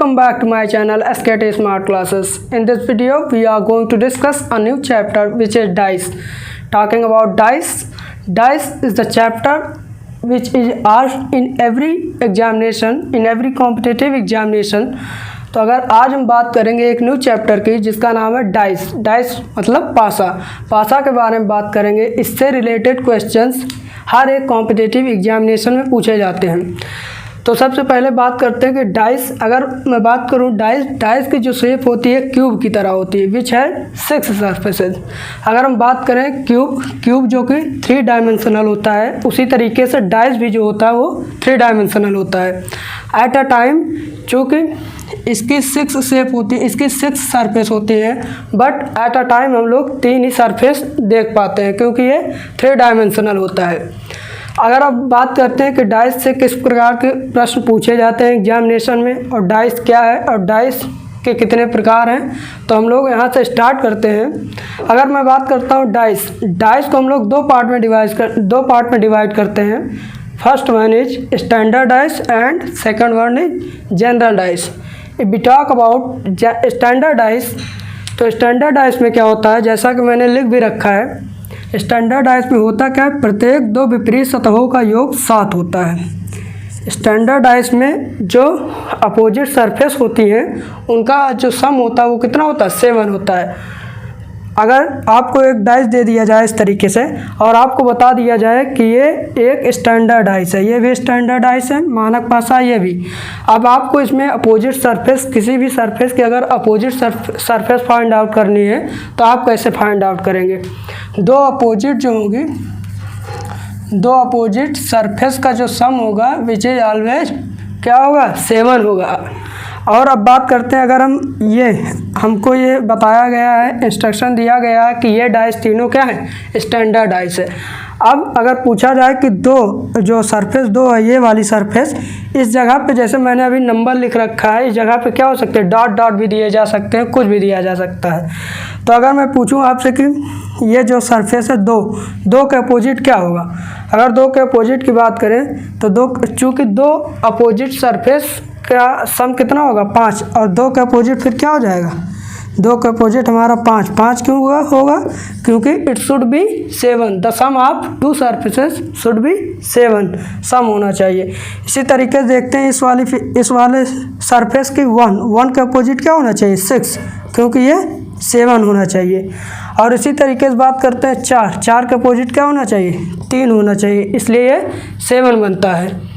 Welcome back to my channel SKT Smart Classes. In this video, we are going to discuss a new chapter which is dice. Talking about dice, dice is the chapter which is asked in every examination, in every competitive examination. तो अगर आज हम बात करेंगे एक new chapter की जिसका नाम है डाइस. डाइस मतलब पासा. पासा के बारे में बात करेंगे. इससे रिलेटेड क्वेश्चंस हर एक कॉम्पिटिटिव एग्जामिनेशन में पूछे जाते हैं. तो सबसे पहले बात करते हैं कि डाइस, अगर मैं बात करूं डाइस की जो शेप होती है क्यूब की तरह होती है, विच है 6 सरफेसेस. अगर हम बात करें क्यूब जो कि 3 डायमेंशनल होता है, उसी तरीके से डाइस भी जो होता है वो 3 डायमेंशनल होता है. एट अ टाइम चूँकि इसकी 6 शेप होती है, इसकी 6 सरफेस होती है, बट एट अ टाइम हम लोग 3 ही सरफेस देख पाते हैं क्योंकि ये 3 डायमेंशनल होता है. अगर आप बात करते हैं कि डाइस से किस प्रकार के प्रश्न पूछे जाते हैं एग्जामिनेशन में और डाइस क्या है और डाइस के कितने प्रकार हैं, तो हम लोग यहाँ से स्टार्ट करते हैं. अगर मैं बात करता हूँ डाइस को हम लोग दो पार्ट में डिवाइड करते हैं. First one is standard dice and second one is general dice. If we talk about standard dice, तो स्टैंडर्ड डाइस में क्या होता है, जैसा कि मैंने लिख भी रखा है, स्टैंडर्ड डाइस में होता क्या है, प्रत्येक 2 विपरीत सतहों का योग 7 होता है. स्टैंडर्ड डाइस में जो अपोजिट सरफेस होती हैं उनका जो सम होता है वो कितना होता है, 7 होता है. अगर आपको एक डाइस दे दिया जाए इस तरीके से और आपको बता दिया जाए कि ये एक स्टैंडर्ड डाइस है, ये भी स्टैंडर्ड डाइस है, मानक पासा ये भी. अब आपको इसमें अपोजिट सरफेस, किसी भी सरफेस की अगर अपोजिट सरफेस फाइंड आउट करनी है तो आप कैसे फाइंड आउट करेंगे. दो अपोजिट सरफेस का जो सम होगा विच इज ऑलवेज क्या होगा, 7 होगा. और अब बात करते हैं, अगर हमको ये बताया गया है, इंस्ट्रक्शन दिया गया है कि ये डाइस तीनों क्या है, स्टैंडर्ड डाइस है. अब अगर पूछा जाए कि जो सरफेस 2 है, ये वाली सरफेस, इस जगह पे जैसे मैंने अभी नंबर लिख रखा है, इस जगह पे क्या हो सकते हैं, डॉट भी दिए जा सकते हैं, कुछ भी दिया जा सकता है. तो अगर मैं पूछूं आपसे कि ये जो सरफेस है 2 के अपोजिट क्या होगा, अगर 2 के अपोजिट की बात करें तो चूँकि 2 अपोजिट सरफेस का सम कितना होगा, 5, और 2 के अपोजिट फिर क्या हो जाएगा, 2 के अपोजिट हमारा 5 क्यों होगा, क्योंकि it should be 7. The sum of 2 surfaces should be 7 sum होना चाहिए. इसी तरीके से देखते हैं इस वाले सरफेस की 1 के अपोजिट क्या होना चाहिए, 6, क्योंकि ये 7 होना चाहिए. और इसी तरीके से बात करते हैं 4 के अपोजिट क्या होना चाहिए, 3 होना चाहिए, इसलिए ये 7 बनता है.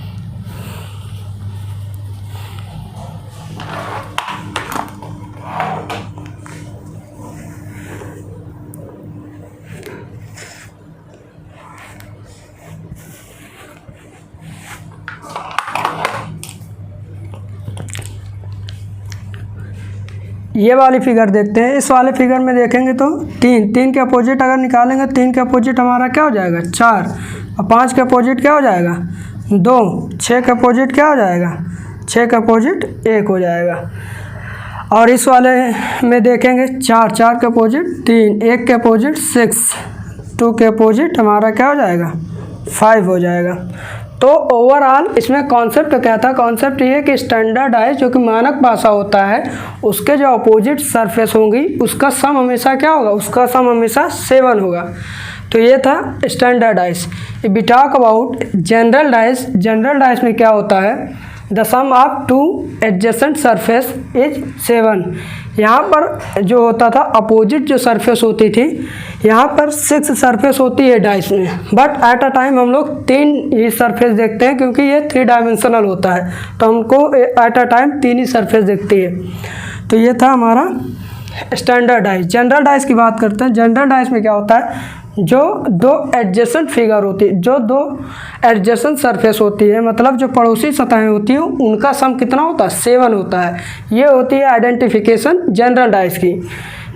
ये वाली फिगर देखते हैं. इस वाले फिगर में देखेंगे तो 3 के अपोजिट अगर निकालेंगे, 3 के अपोजिट हमारा क्या हो जाएगा, 4, और 5 के अपोजिट क्या हो जाएगा, 2, 6 के अपोजिट क्या हो जाएगा, 6 के अपोजिट 1 हो जाएगा. और इस वाले में देखेंगे 4 के अपोजिट 3, 1 के अपोजिट 6, 2 के अपोजिट हमारा क्या हो जाएगा, 5 हो जाएगा. तो ओवरऑल इसमें कॉन्सेप्ट क्या था, कॉन्सेप्ट ये कि स्टैंडर्ड डाइस जो कि मानक पासा होता है, उसके जो अपोजिट सरफेस होंगी उसका सम हमेशा क्या होगा, उसका सम हमेशा 7 होगा. तो ये था standard dice. If we talk about general dice में क्या होता है, the sum of 2 adjacent surface is 7. यहाँ पर जो होता था अपोजिट जो सरफेस होती थी, यहाँ पर 6 सरफेस होती है डाइस में, बट एट अ टाइम हम लोग 3 ही सरफेस देखते हैं क्योंकि ये 3 डायमेंशनल होता है, तो हमको at a time 3 he surface दिखती है. तो ये था हमारा स्टैंडर्ड डाइस. जनरल डाइस की बात करते हैं. जनरल डाइस में क्या होता है, जो 2 एडजेसेंट फिगर होती है, जो 2 एडजेसेंट सरफेस होती है, मतलब जो पड़ोसी सतहें होती हैं, उनका सम कितना होता है, 7 होता है. ये होती है आइडेंटिफिकेशन जनरल डाइस की.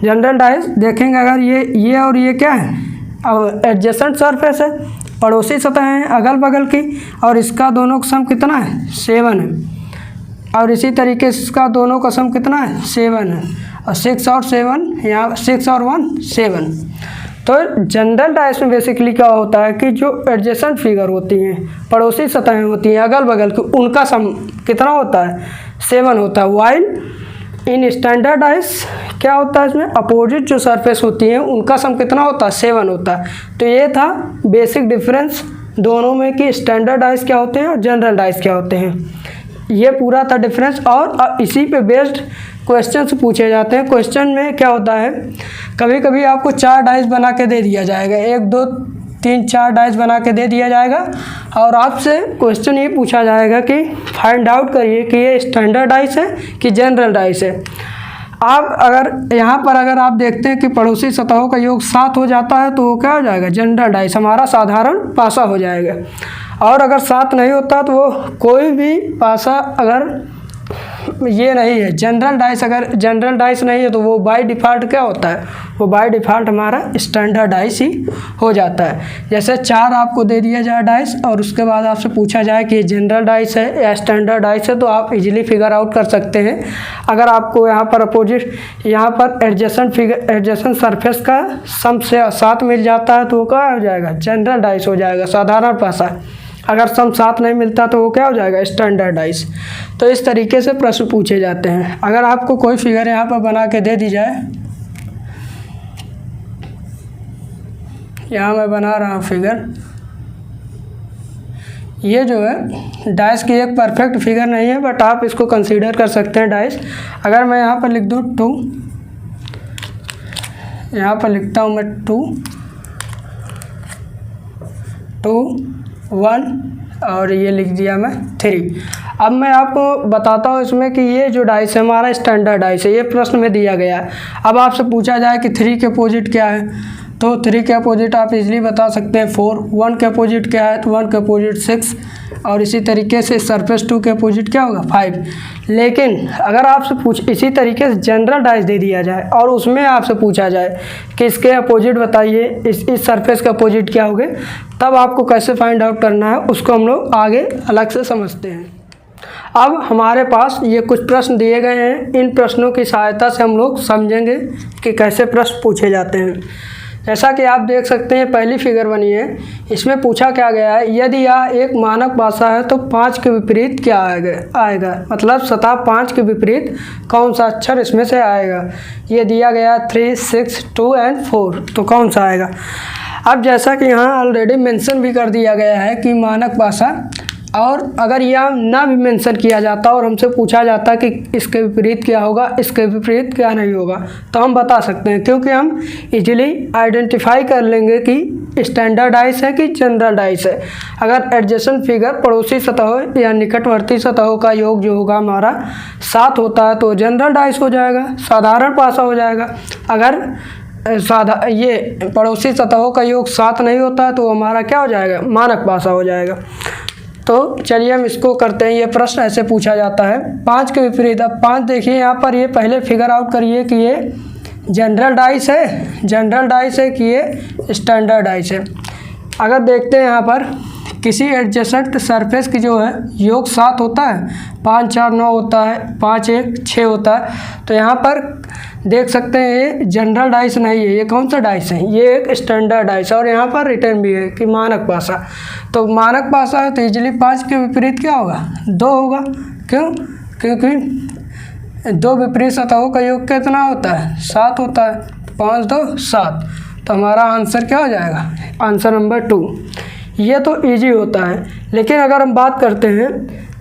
जनरल डाइस देखेंगे, अगर ये और ये क्या है, एडजेसेंट सरफेस है, पड़ोसी सतह हैं अगल बगल की, और इसका दोनों का सम कितना है, 7 है. और इसी तरीके से इसका दोनों का सम कितना है, 7 है. और 6 और 7 यहाँ 6 और 1 7. तो जनरल डाइस में बेसिकली क्या होता है कि जो एडजेसेंट फिगर होती हैं, पड़ोसी सतहें होती हैं अगल बगल की, उनका सम कितना होता है, 7 होता है। वाइल इन स्टैंडर्ड डाइस क्या होता है, इसमें अपोजिट जो सरफेस होती हैं उनका सम कितना होता है, 7 होता है। तो ये था बेसिक डिफरेंस दोनों में कि स्टैंडर्ड डाइस क्या होते हैं और जनरल डाइस क्या होते हैं। ये पूरा था डिफरेंस। और इसी पे बेस्ड क्वेश्चन पूछे जाते हैं। क्वेश्चन में क्या होता है, कभी कभी आपको 4 डाइस बना के दे दिया जाएगा, 1 2 3 4 डाइस बना के दे दिया जाएगा और आपसे क्वेश्चन ये पूछा जाएगा कि फाइंड आउट करिए कि ये स्टैंडर्ड डाइस है कि जनरल डाइस है। आप अगर यहाँ पर अगर आप देखते हैं कि पड़ोसी सतहों का योग 7 हो जाता है तो वो क्या हो जाएगा, जनरल डाइस, हमारा साधारण पासा हो जाएगा। और अगर 7 नहीं होता तो वो कोई भी पासा अगर ये नहीं है जनरल डाइस, अगर जनरल डाइस नहीं है तो वो बाय डिफ़ॉल्ट क्या होता है, वो बाय डिफ़ॉल्ट हमारा स्टैंडर्ड डाइस ही हो जाता है। जैसे 4 आपको दे दिया जाए डाइस और उसके बाद आपसे पूछा जाए कि ये जनरल डाइस है या स्टैंडर्ड डाइस है, तो आप इजीली फिगर आउट कर सकते हैं। अगर आपको यहाँ पर अपोजिट, यहाँ पर एडजेसेंट सरफेस का सम से 7 मिल जाता है तो वो क्या हो जाएगा, जनरल डाइस हो जाएगा, साधारण पासा। अगर सम 7 नहीं मिलता तो वो क्या हो जाएगा, स्टैंडर्ड डाइस। तो इस तरीके से प्रश्न पूछे जाते हैं। अगर आपको कोई फिगर यहाँ पर बना के दे दी जाए, यहाँ मैं बना रहा हूँ फिगर, ये जो है डाइस की एक परफेक्ट फिगर नहीं है बट आप इसको कंसीडर कर सकते हैं डाइस। अगर मैं यहाँ पर लिख दूँ 2, यहाँ पर लिखता हूँ मैं 2 1 और ये लिख दिया मैं 3। अब मैं आपको बताता हूँ इसमें कि ये जो डाइस है हमारा स्टैंडर्ड डाइस है, ये प्रश्न में दिया गया है। अब आपसे पूछा जाए कि 3 के अपोजिट क्या है, तो 3 के अपोजिट आप इजीली बता सकते हैं 4। 1 के अपोजिट क्या है, तो 1 के अपोजिट 6। और इसी तरीके से सरफेस 2 के अपोजिट क्या होगा, 5। लेकिन अगर आपसे इसी तरीके से जनरल डाइस दे दिया जाए और उसमें आपसे पूछा जाए कि इसके अपोजिट बताइए, इस सरफेस के अपोजिट क्या होंगे, तब आपको कैसे फाइंड आउट करना है उसको हम लोग आगे अलग से समझते हैं। अब हमारे पास ये कुछ प्रश्न दिए गए हैं, इन प्रश्नों की सहायता से हम लोग समझेंगे कि कैसे प्रश्न पूछे जाते हैं। जैसा कि आप देख सकते हैं पहली फिगर बनी है, इसमें पूछा क्या गया है, यदि यह एक मानक पासा है तो 5 के विपरीत क्या आएगा, मतलब सतह 5 के विपरीत कौन सा अक्षर इसमें से आएगा। ये दिया गया 3, 6, 2 एंड 4, तो कौन सा आएगा। अब जैसा कि यहाँ ऑलरेडी मेंशन भी कर दिया गया है कि मानक पासा, और अगर यह ना भी मेंशन किया जाता और हमसे पूछा जाता कि इसके विपरीत क्या होगा, इसके विपरीत क्या नहीं होगा, तो हम बता सकते हैं, क्योंकि हम इजीली आइडेंटिफाई कर लेंगे कि स्टैंडर्ड डाइस है कि जनरल डाइस है। अगर एडजेसेंट फिगर पड़ोसी सतहों या निकटवर्ती सतहों का योग जो होगा हमारा 7 होता है तो जनरल डाइस हो जाएगा, साधारण पासा हो जाएगा। अगर ये पड़ोसी सतहों का योग 7 नहीं होता है तो हमारा क्या हो जाएगा, मानक पासा हो जाएगा। तो चलिए हम इसको करते हैं। ये प्रश्न ऐसे पूछा जाता है 5 के विपरीत। अब 5 देखिए यहाँ पर, ये पहले फिगर आउट करिए कि ये जनरल डाइस है कि ये स्टैंडर्ड डाइस है। अगर देखते हैं यहाँ पर किसी एडजेसेंट सरफेस की जो है योग 7 होता है, 5 4 9 होता है, 5 1 6 होता है, तो यहाँ पर देख सकते हैं ये जनरल डाइस नहीं है, ये कौन सा डाइस है, ये एक स्टैंडर्ड डाइस है। और यहाँ पर रिटर्न भी है कि मानक पासा, तो मानक पासा है तो इजीली 5 के विपरीत क्या होगा, 2 होगा। क्यों, क्योंकि 2 विपरीत सतहों का योग कितना होता है, 7 होता है, 5 2 7, तो हमारा आंसर क्या हो जाएगा, आंसर नंबर 2। ये तो इजी होता है। लेकिन अगर हम बात करते हैं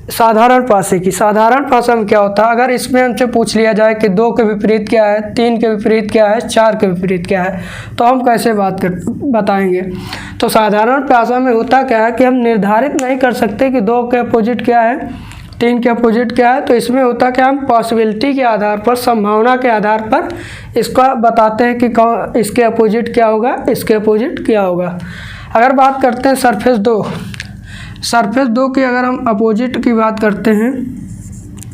साधारण पासे की, साधारण पासा में क्या होता है, अगर इसमें हमसे पूछ लिया जाए कि 2 के विपरीत क्या है, 3 के विपरीत क्या है, 4 के विपरीत क्या है, तो हम कैसे बताएंगे। तो साधारण पासा में होता क्या है कि हम निर्धारित नहीं कर सकते कि 2 के अपोजिट क्या है, 3 के अपोजिट क्या है। तो इसमें होता क्या, हम पॉसिबिलिटी के आधार पर, संभावना के आधार पर इसका बताते हैं कि कौन इसके अपोजिट क्या होगा, इसके अपोजिट क्या होगा। अगर बात करते हैं सरफेस 2 की, अगर हम अपोजिट की बात करते हैं,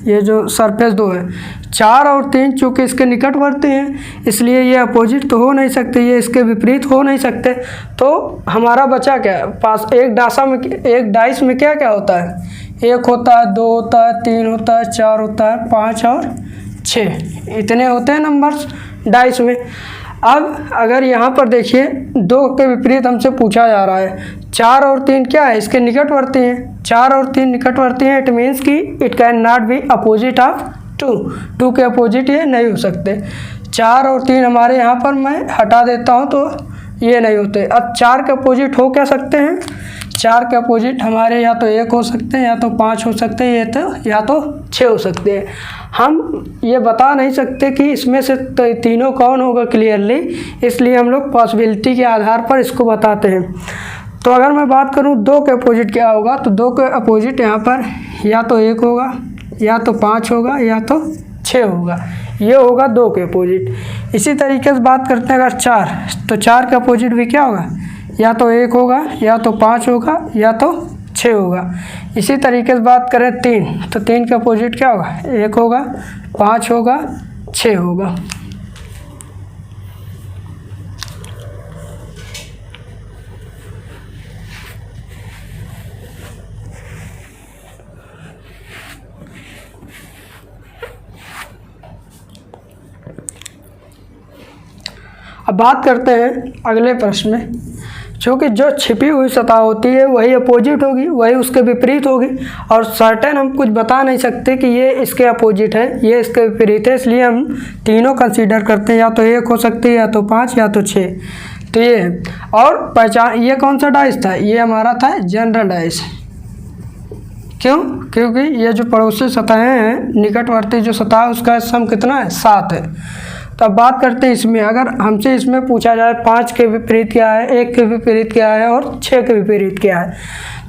ये जो सरफेस 2 है, 4 और 3 चूँकि इसके निकटवर्ती हैं इसलिए ये अपोजिट तो हो नहीं सकते, ये इसके विपरीत हो नहीं सकते। तो हमारा बचा क्या है, पास एक डाइस में क्या क्या होता है, 1 होता है, 2 होता है, 3 होता है, 4 होता है, 5 और 6, इतने होते हैं नंबर्स डाइस में। अब अगर यहाँ पर देखिए 2 के विपरीत हमसे पूछा जा रहा है, 4 और 3 क्या है, इसके निकटवर्ती हैं। 4 और 3 निकटवर्ती हैं, इट मीन्स कि it can not be opposite of 2 के अपोजिट ये नहीं हो सकते। 4 और 3 हमारे यहाँ पर मैं हटा देता हूँ तो ये नहीं होते। अब 4 के अपोजिट हो क्या सकते हैं, 4 के अपोजिट हमारे या तो 1 हो सकते हैं, या तो 5 हो सकते हैं, या तो 6 हो सकते हैं। हम ये बता नहीं सकते कि इसमें से तीनों कौन होगा क्लियरली, इसलिए हम लोग पॉसिबिलिटी के आधार पर इसको बताते हैं। तो अगर मैं बात करूँ 2 के अपोजिट क्या होगा, तो 2 के अपोजिट यहाँ पर या तो 1 होगा, या तो 5 होगा, या तो 6 होगा। ये होगा 2 के अपोजिट। इसी तरीके से बात करते हैं अगर 4, तो 4 के अपोजिट भी क्या होगा, या तो 1 होगा, या तो 5 होगा, या तो 6 होगा। इसी तरीके से बात करें 3, तो 3 के अपोजिट क्या होगा, 1 होगा, 5 होगा, 6 होगा। अब बात करते हैं अगले प्रश्न में। क्योंकि जो छिपी हुई सतह होती है वही अपोजिट होगी, वही उसके विपरीत होगी, और सर्टेन हम कुछ बता नहीं सकते कि ये इसके अपोजिट है, ये इसके विपरीत है, इसलिए हम तीनों कंसीडर करते हैं, या तो 1 हो सकती है, या तो 5, या तो 6। तो ये है। और पहचान, ये कौन सा डाइस था, ये हमारा था जनरल डाइस। क्यों, क्योंकि ये जो पड़ोसी सतहें हैं, निकटवर्ती जो सतह है उसका सम कितना है, 7 है। तो अब बात करते हैं इसमें, अगर हमसे इसमें पूछा जाए 5 के विपरीत क्या है, 1 के विपरीत क्या है, और 6 के विपरीत क्या है,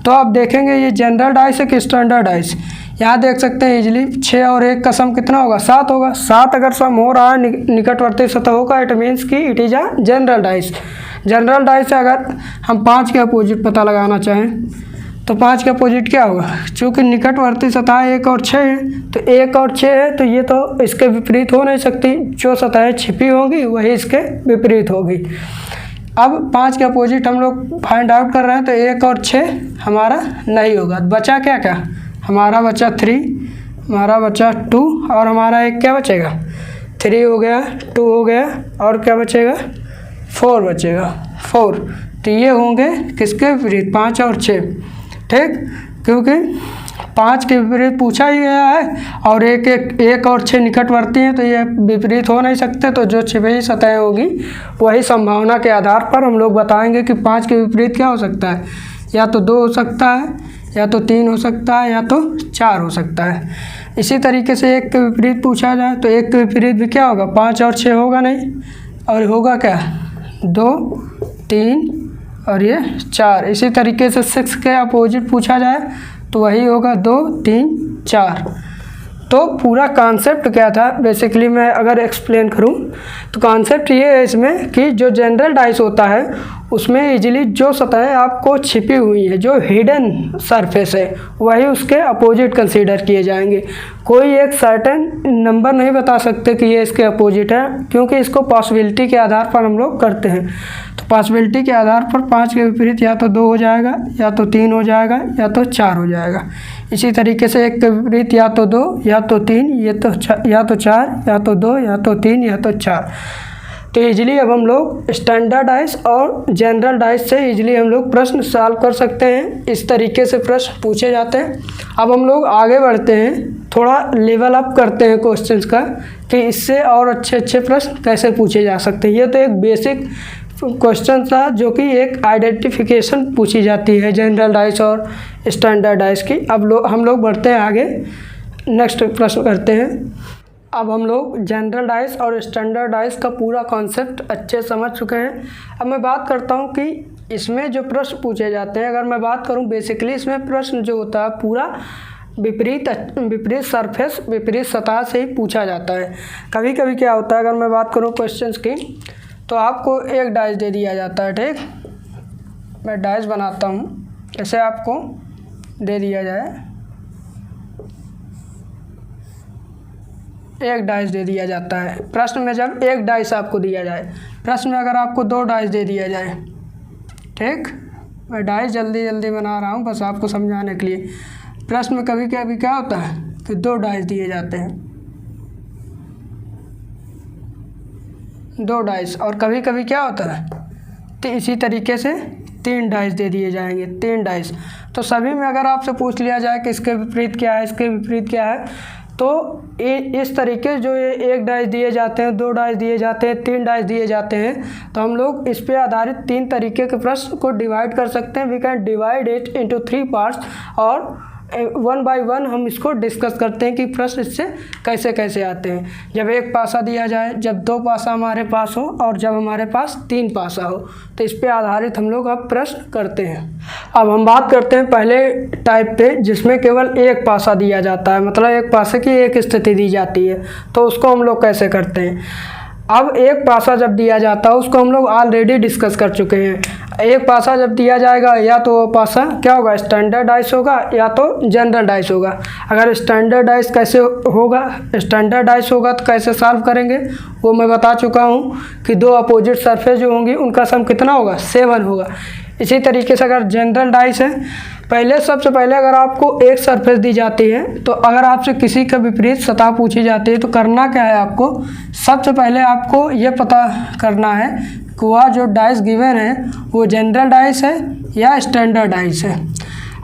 तो आप देखेंगे ये जनरल डाइस है कि स्टैंडर्ड डाइस। यहाँ देख सकते हैं इजीली 6 और 1 का सम कितना होगा, 7 होगा। 7 अगर सम हो रहा है निकटवर्ती सतहों का, इट मीन्स कि it is a general dice. General dice से अगर हम 5 के अपोजिट पता लगाना चाहें तो 5 के अपोजिट क्या होगा, चूँकि निकटवर्ती सतह 1 और 6 है, तो 1 और 6 है, तो ये तो इसके विपरीत हो नहीं सकती। जो सतहें छिपी होंगी वही इसके विपरीत होगी। अब 5 के अपोजिट हम लोग फाइंड आउट कर रहे हैं, तो 1 और 6 हमारा नहीं होगा। बचा क्या क्या, हमारा बचा 3, हमारा बचा 2, और हमारा एक क्या बचेगा, 3 हो गया, 2 हो गया, और क्या बचेगा, 4 बचेगा, 4। तो ये होंगे किसके विपरीत, 5 और 6। ठीक, क्योंकि 5 के विपरीत पूछा ही गया है, और 1 और 6 निकटवर्ती हैं, तो ये विपरीत हो नहीं सकते। तो जो छिपी सतह होगी वही संभावना के आधार पर हम लोग बताएंगे कि 5 के विपरीत क्या हो सकता है, या तो 2 हो सकता है, या तो 3 हो सकता है, या तो 4 हो सकता है। इसी तरीके से 1 के विपरीत पूछा जाए तो 1 के विपरीत भी क्या होगा, 5 और 6 होगा नहीं, और होगा क्या, 2, 3 और ये 4। इसी तरीके से 6 के अपोजिट पूछा जाए तो वही होगा 2, 3, 4। तो पूरा कॉन्सेप्ट क्या था, बेसिकली मैं अगर एक्सप्लेन करूं तो कॉन्सेप्ट ये है इसमें कि जो जनरल डाइस होता है उसमें इजीली जो सतहें आपको छिपी हुई है, जो हिडन सरफेस है, वही उसके अपोजिट कंसीडर किए जाएंगे। कोई एक सर्टेन नंबर नहीं बता सकते कि ये इसके अपोजिट है, क्योंकि इसको पॉसिबिलिटी के आधार पर हम लोग करते हैं। तो पॉसिबिलिटी के आधार पर 5 के विपरीत या तो 2 हो जाएगा, या तो 3 हो जाएगा, या तो 4 हो जाएगा। इसी तरीके से 1 के विपरीत या तो 2, या तो 3, या तो 4, या तो 2, या तो 3, या तो 4। तो इजीली अब हम लोग स्टैंडर्ड डाइस और जनरल डाइस से इजीली हम लोग प्रश्न सॉल्व कर सकते हैं। इस तरीके से प्रश्न पूछे जाते हैं। अब हम लोग आगे बढ़ते हैं, थोड़ा लेवल अप करते हैं क्वेश्चंस का, कि इससे और अच्छे अच्छे प्रश्न कैसे पूछे जा सकते हैं। ये तो एक बेसिक क्वेश्चन था जो कि एक आइडेंटिफिकेशन पूछी जाती है जनरल डाइस और स्टैंडर्ड डाइस की। अब हम लोग बढ़ते हैं आगे, नेक्स्ट प्रश्न करते हैं। अब हम लोग जनरल डाइस और स्टैंडर्ड डाइस का पूरा कॉन्सेप्ट अच्छे समझ चुके हैं। अब मैं बात करता हूँ कि इसमें जो प्रश्न पूछे जाते हैं, अगर मैं बात करूँ बेसिकली इसमें प्रश्न जो होता है पूरा विपरीत सरफेस, विपरीत सतह से ही पूछा जाता है। कभी कभी क्या होता है, अगर मैं बात करूँ क्वेश्चंस की, तो आपको एक डाइस दे दिया जाता है। ठीक, मैं डाइस बनाता हूँ, जैसे आपको दे दिया जाए, एक डाइस दे दिया जाता है प्रश्न में। जब एक डाइस आपको दिया जाए, प्रश्न में अगर आपको 2 डाइस दे दिया जाए, ठीक, मैं डाइस जल्दी जल्दी बना रहा हूँ बस आपको समझाने के लिए। प्रश्न में कभी कभी क्या होता है कि 2 डाइस दिए जाते हैं, 2 डाइस, और कभी कभी क्या होता है तो इसी तरीके से 3 डाइस दे दिए जाएंगे, 3 डाइस। तो सभी में अगर आपसे पूछ लिया जाए कि इसके विपरीत क्या है, इसके विपरीत क्या है, तो इस तरीके जो ये 1 डाइस दिए जाते हैं, 2 डाइस दिए जाते हैं, 3 डाइस दिए जाते हैं, तो हम लोग इस पे आधारित 3 तरीके के प्रश्न को डिवाइड कर सकते हैं। We can divide it into 3 parts और 1 बाय 1 हम इसको डिस्कस करते हैं कि प्रश्न इससे कैसे कैसे आते हैं। जब 1 पासा दिया जाए, जब 2 पासा हमारे पास हो और जब हमारे पास 3 पासा हो, तो इस पे आधारित हम लोग अब प्रश्न करते हैं। अब हम बात करते हैं पहले टाइप पे, जिसमें केवल 1 पासा दिया जाता है, मतलब 1 पासे की एक स्थिति दी जाती है। तो उसको हम लोग कैसे करते हैं। अब 1 पासा जब दिया जाता है उसको हम लोग ऑलरेडी डिस्कस कर चुके हैं। 1 पासा जब दिया जाएगा, या तो वो पासा क्या होगा, स्टैंडर्ड डाइस होगा या तो जनरल डाइस होगा। अगर स्टैंडर्ड डाइस कैसे होगा, स्टैंडर्ड डाइस होगा तो कैसे सॉल्व करेंगे वो मैं बता चुका हूँ कि 2 अपोजिट सरफेस जो होंगी उनका सम कितना होगा, 7 होगा। इसी तरीके से अगर जनरल डाइस है, सबसे पहले अगर आपको एक सरफेस दी जाती है, तो अगर आपसे किसी का विपरीत सतह पूछी जाती है तो करना क्या है आपको, सबसे पहले आपको ये पता करना है कि वह जो डाइस गिवन है वो जनरल डाइस है या स्टैंडर्ड डाइस है।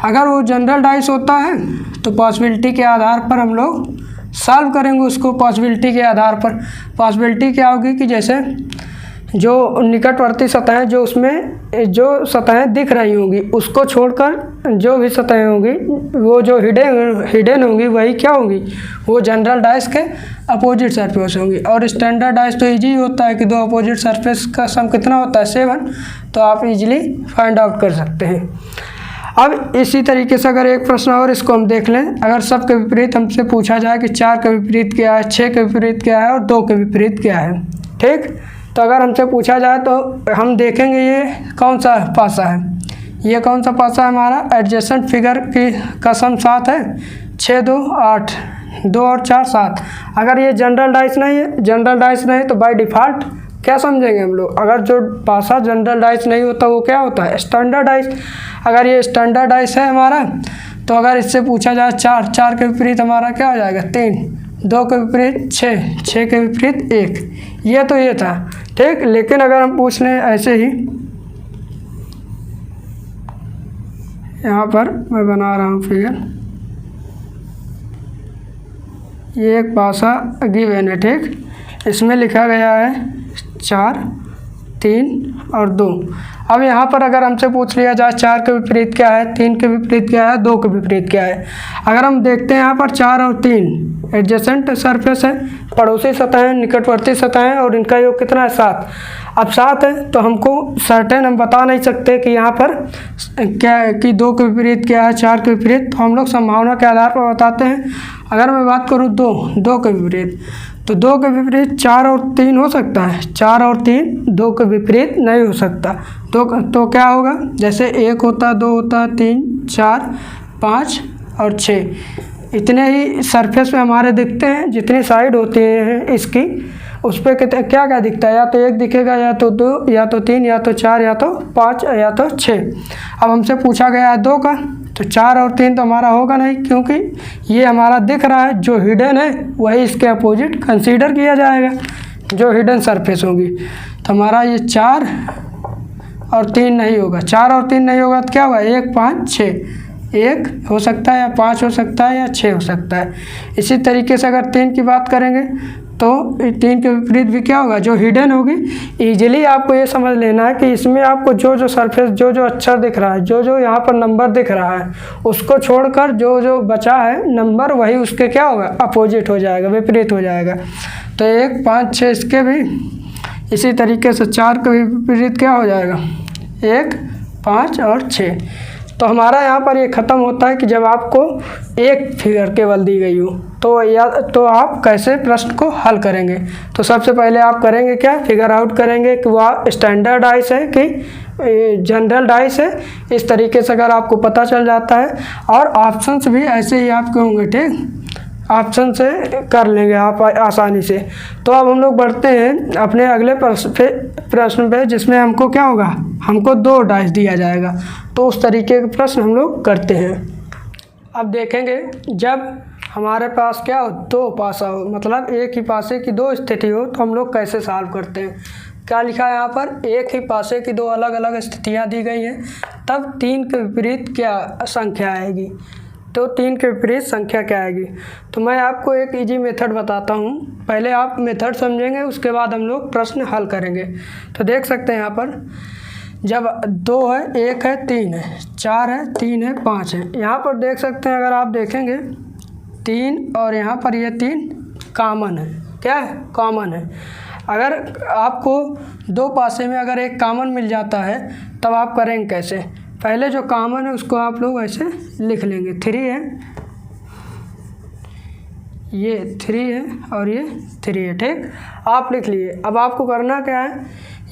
अगर वो जनरल डाइस होता है तो पॉसिबिलिटी के आधार पर हम लोग सॉल्व करेंगे उसको। पॉसिबिलिटी के आधार पर पॉसिबिलिटी क्या होगी कि जैसे जो निकटवर्ती सतहें, जो उसमें जो सतहें दिख रही होंगी उसको छोड़कर जो भी सतहें होंगी वो जो हिडन होंगी वही क्या होंगी, वो जनरल डाइस के अपोजिट सरफेस होंगी। और स्टैंडर्ड डाइस तो इजी होता है कि 2 अपोजिट सरफेस का सम कितना होता है, 7, तो आप इजीली फाइंड आउट कर सकते हैं। अब इसी तरीके से अगर एक प्रश्न और इसको हम देख लें, अगर सब के विपरीत हमसे पूछा जाए कि 4 के विपरीत क्या है, 6 के विपरीत क्या है और 2 के विपरीत क्या है, ठीक। तो अगर हमसे पूछा जाए तो हम देखेंगे ये कौन सा पासा है, ये कौन सा पासा है हमारा, एडजेसेंट फिगर का सम 7 है, 6 2 8, 2 और 4 7। अगर ये जनरल डाइस नहीं है, जनरल डाइस नहीं तो बाय डिफ़ॉल्ट क्या समझेंगे हम लोग, अगर जो पासा जनरल डाइस नहीं होता वो क्या होता है, स्टैंडर्ड डाइस। अगर ये स्टैंडर्ड डाइस है हमारा, तो अगर इससे पूछा जाए 4 के विपरीत हमारा क्या हो जाएगा, 3, 2 के विपरीत 6 के विपरीत 1, ये तो ये था, ठीक। लेकिन अगर हम पूछ लें ऐसे ही, यहाँ पर मैं बना रहा हूँ फिगर, ये एक पासा गिवन है, ठीक। इसमें लिखा गया है 4 3 और 2। अब यहाँ पर अगर हमसे पूछ लिया जाए 4 के विपरीत क्या है, 3 के विपरीत क्या है, 2 के विपरीत क्या है। अगर हम देखते हैं यहाँ पर 4 और 3 एडजेसेंट सरफेस है, पड़ोसी सतह है, निकटवर्ती सतह है, और इनका योग कितना है, 7। अब 7 है तो हमको सर्टेन हम बता नहीं सकते कि यहाँ पर क्या है, कि 2 के विपरीत क्या है, 4 के विपरीत, तो हम लोग संभावना के आधार पर बताते हैं। अगर मैं बात करूँ 2 के विपरीत, तो 2 के विपरीत 4 और 3 हो सकता है, 4 और 3 2 के विपरीत नहीं हो सकता। तो क्या होगा, जैसे 1 होता, 2 होता, 3 4 5 और 6, इतने ही सरफेस में हमारे दिखते हैं। जितनी साइड होती है इसकी, उस पर क्या क्या दिखता है, या तो 1 दिखेगा, या तो 2, या तो 3, या तो 4, या तो 5, या तो 6। अब हमसे पूछा गया है 2 का, तो 4 और 3 तो हमारा होगा नहीं, क्योंकि ये हमारा दिख रहा है, जो हिडन है वही इसके अपोजिट कंसीडर किया जाएगा, जो हिडन सरफेस होगी। तो हमारा ये 4 और 3 नहीं होगा, 4 और 3 नहीं होगा तो क्या होगा, 1 5 6, 1 हो सकता है, या 5 हो सकता है, या 6 हो सकता है। इसी तरीके से अगर 3 की बात करेंगे तो 3 के विपरीत भी क्या होगा, जो हिडन होगी। इजीली आपको ये समझ लेना है कि इसमें आपको जो सरफेस, जो अक्षर दिख रहा है, जो यहाँ पर नंबर दिख रहा है, उसको छोड़कर जो बचा है नंबर, वही उसके क्या होगा, अपोजिट हो जाएगा, विपरीत हो जाएगा। तो 1 5 6 इसके भी इसी तरीके से 4 के विपरीत क्या हो जाएगा, 1 5 और 6। तो हमारा यहाँ पर ये ख़त्म होता है कि जब आपको एक फिगर केवल दी गई हो तो आप कैसे प्रश्न को हल करेंगे। तो सबसे पहले आप करेंगे क्या, फिगर आउट करेंगे कि वह स्टैंडर्ड डाइस है कि जनरल डाइस है। इस तरीके से अगर आपको पता चल जाता है, और ऑप्शंस भी ऐसे ही आपके होंगे, ठीक, ऑप्शन से कर लेंगे आप आसानी से। तो अब हम लोग बढ़ते हैं अपने अगले प्रश्न पे, जिसमें हमको क्या होगा, हमको 2 डाइस दिया जाएगा। तो उस तरीके के प्रश्न हम लोग करते हैं। अब देखेंगे जब हमारे पास क्या हो, 2 पासा हो, मतलब एक ही पासे की 2 स्थिति हो, तो हम लोग कैसे सॉल्व करते हैं। क्या लिखा है यहाँ पर, एक ही पासे की दो अलग अलग स्थितियाँ दी गई हैं, तब 3 के विपरीत क्या संख्या आएगी। तो 3 के विपरीत संख्या क्या आएगी। तो मैं आपको एक इजी मेथड बताता हूँ, पहले आप मेथड समझेंगे, उसके बाद हम लोग प्रश्न हल करेंगे। तो देख सकते हैं यहाँ पर जब 2 है, 1 है, 3 है, 4 है, 3 है, 5 है, यहाँ पर देख सकते हैं अगर आप देखेंगे 3 और यहाँ पर ये 3 कॉमन है। क्या है, कॉमन है। अगर आपको दो पासे में अगर एक कॉमन मिल जाता है तब आप करेंगे कैसे, पहले जो कॉमन है उसको आप लोग ऐसे लिख लेंगे, 3 है, ये 3 है और ये 3 है, ठीक, आप लिख लिए। अब आपको करना क्या है,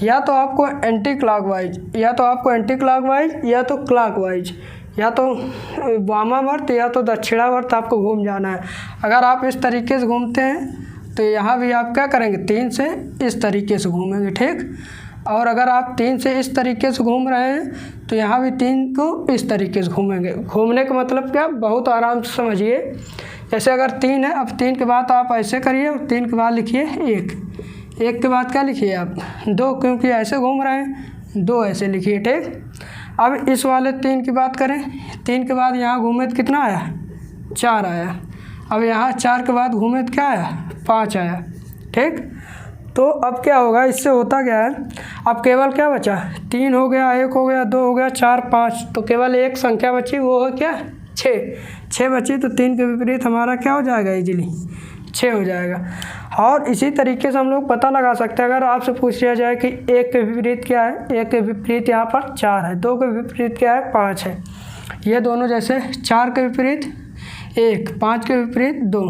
या तो आपको एंटी क्लॉकवाइज, या तो आपको एंटी क्लॉकवाइज, या तो क्लॉकवाइज, या तो वामावर्त या तो दक्षिणावर्त आपको घूम जाना है। अगर आप इस तरीके से घूमते हैं तो यहाँ भी आप क्या करेंगे, 3 से इस तरीके से घूमेंगे, ठीक। और अगर आप 3 से इस तरीके से घूम रहे हैं तो यहाँ भी 3 को इस तरीके से घूमेंगे। घूमने का मतलब क्या, बहुत आराम से समझिए। जैसे अगर 3 है, अब 3 के बाद आप ऐसे करिए और 3 के बाद लिखिए 1 के बाद क्या लिखिए आप 2, क्योंकि ऐसे घूम रहे हैं, 2 ऐसे लिखिए, ठीक। अब इस वाले 3 की बात करें, 3 के बाद यहाँ घूमे तो कितना आया, 4 आया। अब यहाँ 4 के बाद घूमे तो क्या आया, 5 आया, ठीक। तो अब क्या होगा, इससे होता क्या है, अब केवल क्या बचा, 3 हो गया, 1 हो गया, 2 हो गया, 4, 5, तो केवल एक संख्या बची, वो है क्या, 6 बची। तो 3 के विपरीत हमारा क्या हो जाएगा, इजीली 6 हो जाएगा। और इसी तरीके से हम लोग पता लगा सकते हैं, अगर आपसे पूछ लिया जाए कि 1 के विपरीत क्या है, 1 के विपरीत यहाँ पर 4 है, 2 के विपरीत क्या है, 5 है। ये दोनों जैसे 4 के विपरीत 1, 5 के विपरीत 2,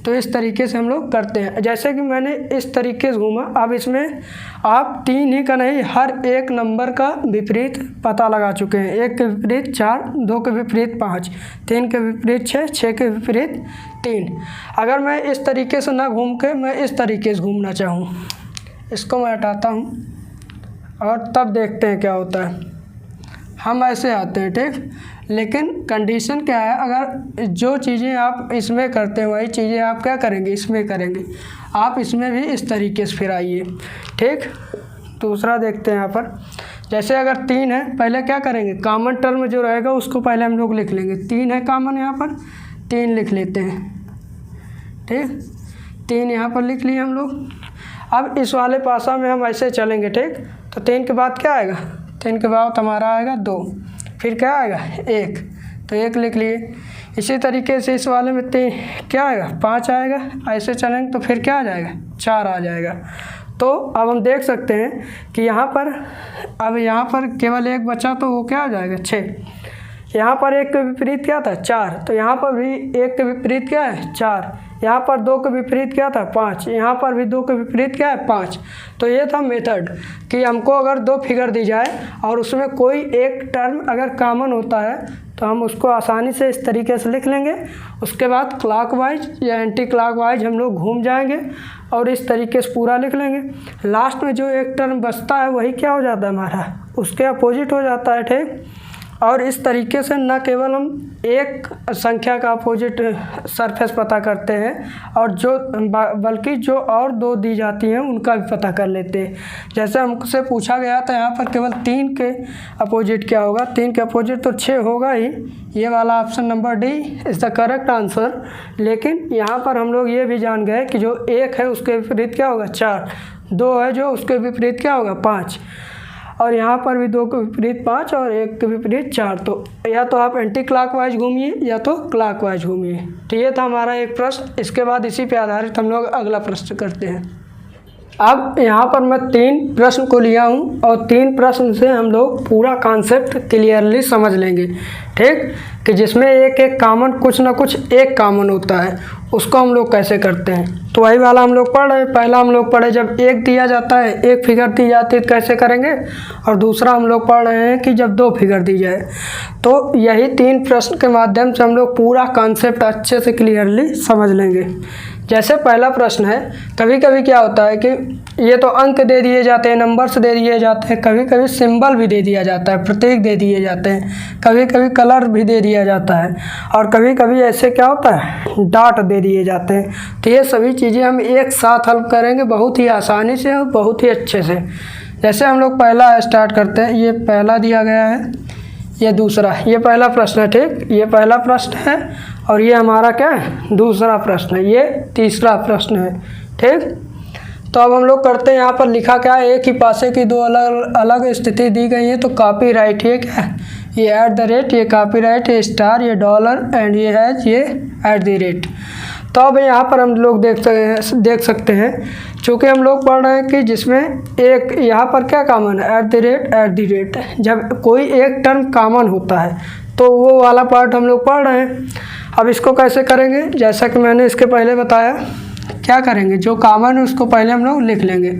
तो इस तरीके से हम लोग करते हैं। जैसे कि मैंने इस तरीके से घूमा, अब इसमें आप 3 ही का नहीं, हर एक नंबर का विपरीत पता लगा चुके हैं। 1 के विपरीत 4, 2 के विपरीत 5, 3 के विपरीत 6, 6 के विपरीत 3। अगर मैं इस तरीके से ना घूम के मैं इस तरीके से घूमना चाहूँ, इसको मैं हटाता हूँ और तब देखते हैं क्या होता है। हम ऐसे आते हैं, ठीक। लेकिन कंडीशन क्या है, अगर जो चीज़ें आप इसमें करते हैं वही चीज़ें आप क्या करेंगे, इसमें करेंगे। आप इसमें भी इस तरीके से फिर आइए, ठीक। दूसरा देखते हैं यहाँ पर, जैसे अगर 3 है, पहले क्या करेंगे, कॉमन टर्म जो रहेगा उसको पहले हम लोग लिख लेंगे। 3 है कॉमन, यहाँ पर 3 लिख लेते हैं, ठीक। 3 यहाँ पर लिख लिए हम लोग। अब इस वाले पासा में हम ऐसे चलेंगे, ठीक। तो 3 के बाद क्या आएगा, 3 के बाद हमारा आएगा 2, फिर क्या आएगा 1, तो 1 लिख लिए। इसी तरीके से इस वाले में 3 क्या आएगा, 5 आएगा। ऐसे चलेंगे तो फिर क्या आ जाएगा, 4 आ जाएगा। तो अब हम देख सकते हैं कि यहाँ पर, अब यहाँ पर केवल 1 बचा, तो वो क्या आ जाएगा, 6। यहाँ पर 1 के विपरीत क्या था, 4, तो यहाँ पर भी 1 के विपरीत क्या है, 4। यहाँ पर 2 के विपरीत क्या था, 5, यहाँ पर भी 2 के विपरीत क्या है, 5। तो ये था मेथड कि हमको अगर 2 फिगर दी जाए और उसमें कोई एक टर्म अगर कॉमन होता है तो हम उसको आसानी से इस तरीके से लिख लेंगे। उसके बाद क्लॉकवाइज या एंटी क्लॉकवाइज हम लोग घूम जाएंगे और इस तरीके से पूरा लिख लेंगे। लास्ट में जो एक टर्म बचता है वही क्या हो जाता है, हमारा उसके अपोजिट हो जाता है, ठीक। और इस तरीके से न केवल हम एक संख्या का अपोजिट सरफेस पता करते हैं और जो बल्कि जो और 2 दी जाती हैं उनका भी पता कर लेते हैं। जैसे हमसे पूछा गया था यहाँ पर केवल 3 के अपोजिट क्या होगा, 3 के अपोजिट तो 6 होगा ही। ये वाला option number D is the correct answer. लेकिन यहाँ पर हम लोग ये भी जान गए कि जो 1 है उसके विपरीत क्या होगा, 4, 2 है जो उसके विपरीत क्या होगा, 5, और यहाँ पर भी 2 के विपरीत 5 और 1 के विपरीत 4। तो या तो आप एंटी क्लॉकवाइज घूमिए या तो क्लॉकवाइज घूमिए। तो ये था हमारा एक प्रश्न। इसके बाद इसी पे आधारित हम लोग अगला प्रश्न करते हैं। अब यहाँ पर मैं 3 प्रश्न को लिया हूँ और 3 प्रश्न से हम लोग पूरा कॉन्सेप्ट क्लियरली समझ लेंगे, ठीक। कि जिसमें एक कॉमन, कुछ ना कुछ एक कॉमन होता है, उसको हम लोग कैसे करते हैं। तो वही वाला हम लोग पढ़ रहे हैं। पहला हम लोग पढ़े जब 1 दिया जाता है, 1 फिगर दी जाती है तो कैसे करेंगे, और दूसरा हम लोग पढ़ रहे हैं कि जब 2 फिगर दी जाए। तो यही 3 प्रश्न के माध्यम से हम लोग पूरा कॉन्सेप्ट अच्छे से क्लियरली समझ लेंगे। जैसे पहला प्रश्न है, कभी कभी क्या होता है कि ये तो अंक दे दिए जाते हैं, नंबर्स दे दिए जाते हैं, कभी कभी सिंबल भी दे दिया जाता है, प्रतीक दे दिए जाते हैं, कभी कभी कलर भी दे दिया जाता है, और कभी कभी ऐसे क्या होता है डॉट दे दिए जाते हैं। तो ये सभी चीज़ें हम एक साथ हल करेंगे बहुत ही आसानी से और बहुत ही अच्छे से। जैसे हम लोग पहला स्टार्ट करते हैं, ये पहला दिया गया है, ये दूसरा, ये पहला प्रश्न है, ठीक, ये पहला प्रश्न है, और ये हमारा क्या है दूसरा प्रश्न है, ये तीसरा प्रश्न है, ठीक। तो अब हम लोग करते हैं, यहाँ पर लिखा क्या है, एक ही पासे की दो अलग अलग स्थिति दी गई है। तो कॉपीराइट ये क्या है, ये @ ये कॉपीराइट, ये स्टार, ये डॉलर, एंड ये है ये @ तो अब यहाँ पर हम लोग देख सकते हैं, चूँकि हम लोग पढ़ रहे हैं कि जिसमें एक यहाँ पर क्या कॉमन है, @ जब कोई एक टर्म कॉमन होता है तो वो वाला पार्ट हम लोग पढ़ रहे हैं। अब इसको कैसे करेंगे, जैसा कि मैंने इसके पहले बताया, क्या करेंगे, जो कॉमन है उसको पहले हम लोग लिख लेंगे,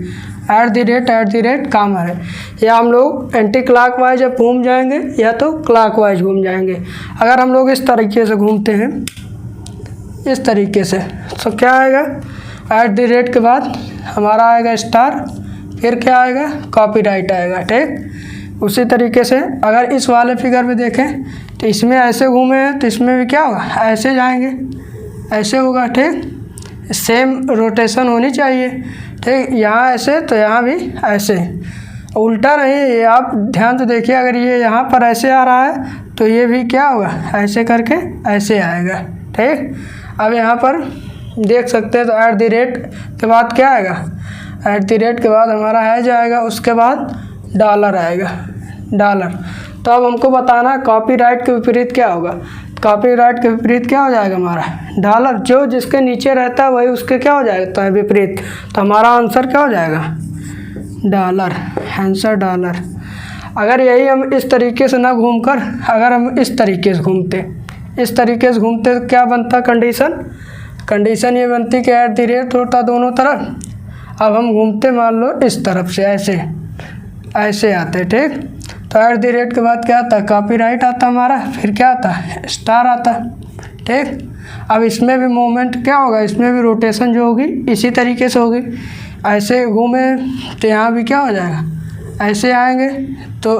@ कॉमन है, या हम लोग एंटी क्लॉकवाइज जब घूम जाएंगे या तो क्लॉकवाइज घूम जाएंगे। अगर हम लोग इस तरीके से घूमते हैं, इस तरीके से, तो क्या आएगा, @ के बाद हमारा आएगा स्टार, फिर क्या आएगा कॉपीराइट आएगा, ठीक। उसी तरीके से अगर इस वाले फिगर में देखें तो इसमें ऐसे घूमे हैं तो इसमें भी क्या होगा, ऐसे जाएंगे, ऐसे होगा, ठीक, सेम रोटेशन होनी चाहिए, ठीक, यहाँ ऐसे तो यहाँ भी ऐसे, उल्टा नहीं, ये आप ध्यान से देखिए, अगर ये यहाँ पर ऐसे आ रहा है तो ये भी क्या होगा, ऐसे करके ऐसे आएगा, ठीक। अब यहाँ पर देख सकते हैं, तो @ के बाद क्या आएगा, @ के बाद हमारा है जाएगा, उसके बाद डॉलर आएगा, डॉलर। तो अब हमको बताना है कॉपीराइट के विपरीत क्या होगा। कॉपीराइट के विपरीत क्या हो जाएगा हमारा, डॉलर। जो जिसके नीचे रहता है वही उसके क्या हो जाएगा, तो विपरीत। तो हमारा आंसर क्या हो जाएगा, डॉलर, आंसर डॉलर। अगर यही हम इस तरीके से ना घूमकर, अगर हम इस तरीके से घूमते, इस तरीके से घूमते तो क्या बनता कंडीशन ये बनती कि @ होता दोनों तरफ। अब हम घूमते मान लो इस तरफ से, ऐसे आते, ठीक। तो @ के बाद क्या आता है, कॉपीराइट आता हमारा, फिर क्या आता है, स्टार आता, ठीक। अब इसमें भी मूवमेंट क्या होगा, इसमें भी रोटेशन जो होगी इसी तरीके से होगी, ऐसे घूमे तो यहाँ भी क्या हो जाएगा, ऐसे आएंगे तो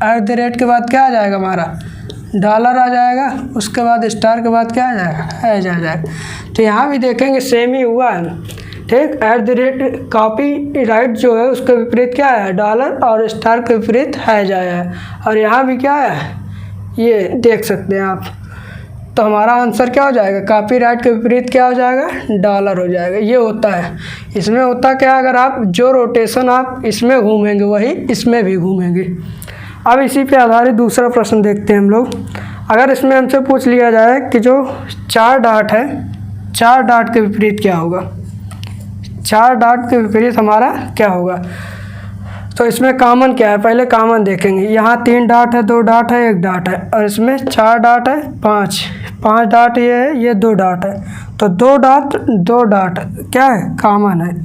@ के बाद क्या आ जाएगा हमारा, डॉलर आ जाएगा, उसके बाद स्टार के बाद क्या आ जाएगा, आ जाएगा। तो यहाँ भी देखेंगे सेम ही हुआ है, ठीक। @ कॉपीराइट जो है उसके विपरीत क्या है, डॉलर, और स्टार के विपरीत है जाया है, और यहाँ भी क्या है, ये देख सकते हैं आप। तो हमारा आंसर क्या हो जाएगा, कॉपीराइट के विपरीत क्या हो जाएगा, डॉलर हो जाएगा। ये होता है, इसमें होता क्या, अगर आप जो रोटेशन आप इसमें घूमेंगे वही इसमें भी घूमेंगे। अब इसी पे आधारित दूसरा प्रश्न देखते हैं हम लोग। अगर इसमें हमसे पूछ लिया जाए कि जो 4 डॉट है, 4 डॉट के विपरीत क्या होगा, 4 डॉट के विपरीत हमारा क्या होगा। तो इसमें कॉमन क्या है, पहले कॉमन देखेंगे। यहाँ 3 डॉट है, 2 डॉट है, 1 डॉट है, और इसमें 4 डॉट है, 5 डॉट ये है, ये 2 डॉट है। तो 2 डॉट क्या है, कॉमन है,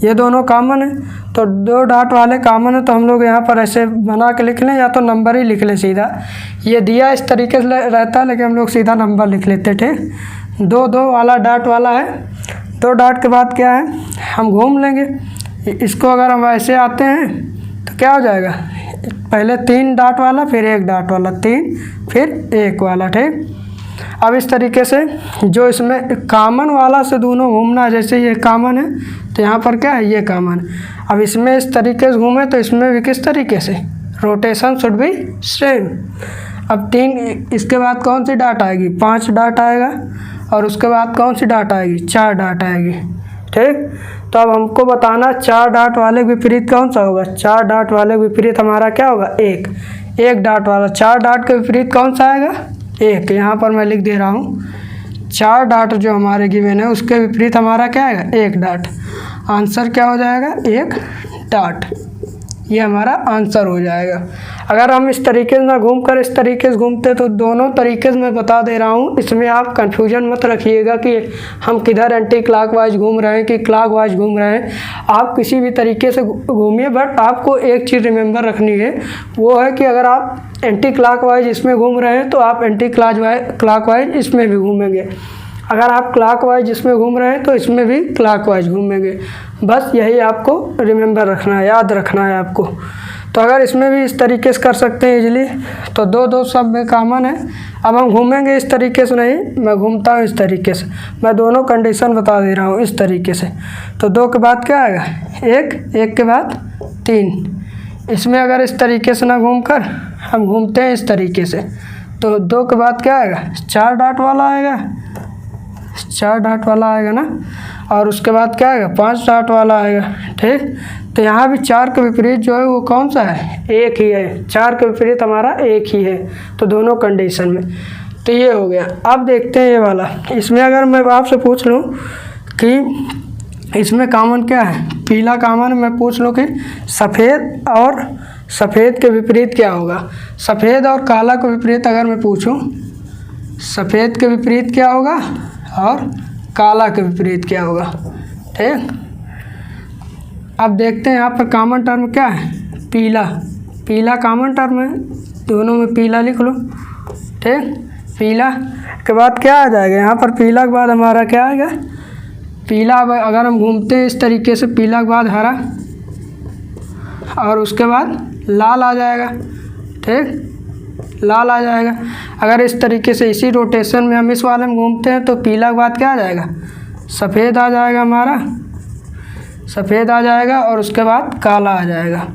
ये दोनों कॉमन है। तो 2 डॉट वाले कॉमन है, तो हम लोग यहाँ पर ऐसे बना के लिख लें, या तो नंबर ही लिख लें सीधा। ये दिया इस तरीके से रहता है, लेकिन हम लोग सीधा नंबर लिख लेते, ठीक। 2 वाला डॉट वाला है, 2 डॉट के बाद क्या है, हम घूम लेंगे इसको। अगर हम ऐसे आते हैं तो क्या हो जाएगा, पहले 3 डॉट वाला, फिर 1 डॉट वाला, 3 फिर 1 वाला, ठीक। अब इस तरीके से जो इसमें कॉमन वाला से दोनों घूमना है, जैसे ये कॉमन है तो यहाँ पर क्या है, ये कॉमन है। अब इसमें इस तरीके से घूमे तो इसमें भी किस तरीके से, रोटेशन शुड बी सेम। अब 3, इसके बाद कौन सी डॉट आएगी, 5 डॉट आएगा, और उसके बाद कौन सी डॉट आएगी, 4 डॉट आएगी, ठीक। तो अब हमको बताना 4 डॉट वाले विपरीत कौन सा होगा। 4 डॉट वाले विपरीत हमारा क्या होगा, 1 डॉट वाला। 4 डॉट के विपरीत कौन सा आएगा, 1। यहाँ पर मैं लिख दे रहा हूँ, 4 डॉट जो हमारे गिवन है उसके विपरीत हमारा क्या आएगा, 1 डॉट। आंसर क्या हो जाएगा, 1 डॉट। ये हमारा आंसर हो जाएगा। अगर हम इस तरीके से ना घूम कर इस तरीके से घूमते तो दोनों तरीके से मैं बता दे रहा हूँ, इसमें आप कंफ्यूजन मत रखिएगा कि हम किधर एंटी क्लॉकवाइज घूम रहे हैं कि क्लॉकवाइज घूम रहे हैं। आप किसी भी तरीके से घूमिए, बट आपको एक चीज़ रिमेंबर रखनी है, वो है कि अगर आप एंटी क्लॉकवाइज इसमें घूम रहे हैं तो आप एंटी क्लॉकवाइज इसमें भी घूमेंगे। अगर आप क्लॉकवाइज इसमें घूम रहे हैं तो इसमें भी क्लॉकवाइज घूमेंगे। बस यही आपको रिमेंबर रखना है, याद रखना है आपको। तो अगर इसमें भी इस तरीके से कर सकते हैं इजीली, तो दो दो सब में कॉमन है। अब हम घूमेंगे इस तरीके से नहीं, मैं घूमता हूँ इस तरीके से, मैं दोनों कंडीशन बता दे रहा हूँ इस तरीके से। तो 2 के बाद क्या आएगा 1, 1 के बाद 3। इसमें अगर इस तरीके से ना घूम कर हम घूमते हैं इस तरीके से, तो 2 के बाद क्या आएगा 4 डॉट वाला आएगा, 4 डॉट वाला आएगा ना, और उसके बाद क्या आएगा 5 डॉट वाला आएगा। ठीक, तो यहाँ भी 4 के विपरीत जो है वो कौन सा है, 1 ही है। 4 के विपरीत हमारा 1 ही है, तो दोनों कंडीशन में। तो ये हो गया। अब देखते हैं ये वाला। इसमें अगर मैं आपसे पूछ लूँ कि इसमें कॉमन क्या है, पीला कॉमन, मैं पूछ लूँ कि सफ़ेद और सफ़ेद के विपरीत क्या होगा। सफ़ेद और काला के विपरीत अगर मैं पूछूँ, सफ़ेद के विपरीत क्या होगा और काला के विपरीत क्या होगा। ठीक, अब देखते हैं यहाँ पर कॉमन टर्म क्या है, पीला। पीला कॉमन टर्म है, दोनों में पीला लिख लो। ठीक, पीला के बाद क्या आ जाएगा यहाँ पर, पीला के बाद हमारा क्या आएगा, पीला अगर हम घूमते हैं इस तरीके से, पीला के बाद हरा और उसके बाद लाल आ जाएगा। ठीक, लाल आ जाएगा। अगर इस तरीके से इसी रोटेशन में हम इस वाले में घूमते हैं तो पीला के बाद क्या आ जाएगा, सफ़ेद आ जाएगा हमारा, सफ़ेद आ जाएगा और उसके बाद काला आ जाएगा,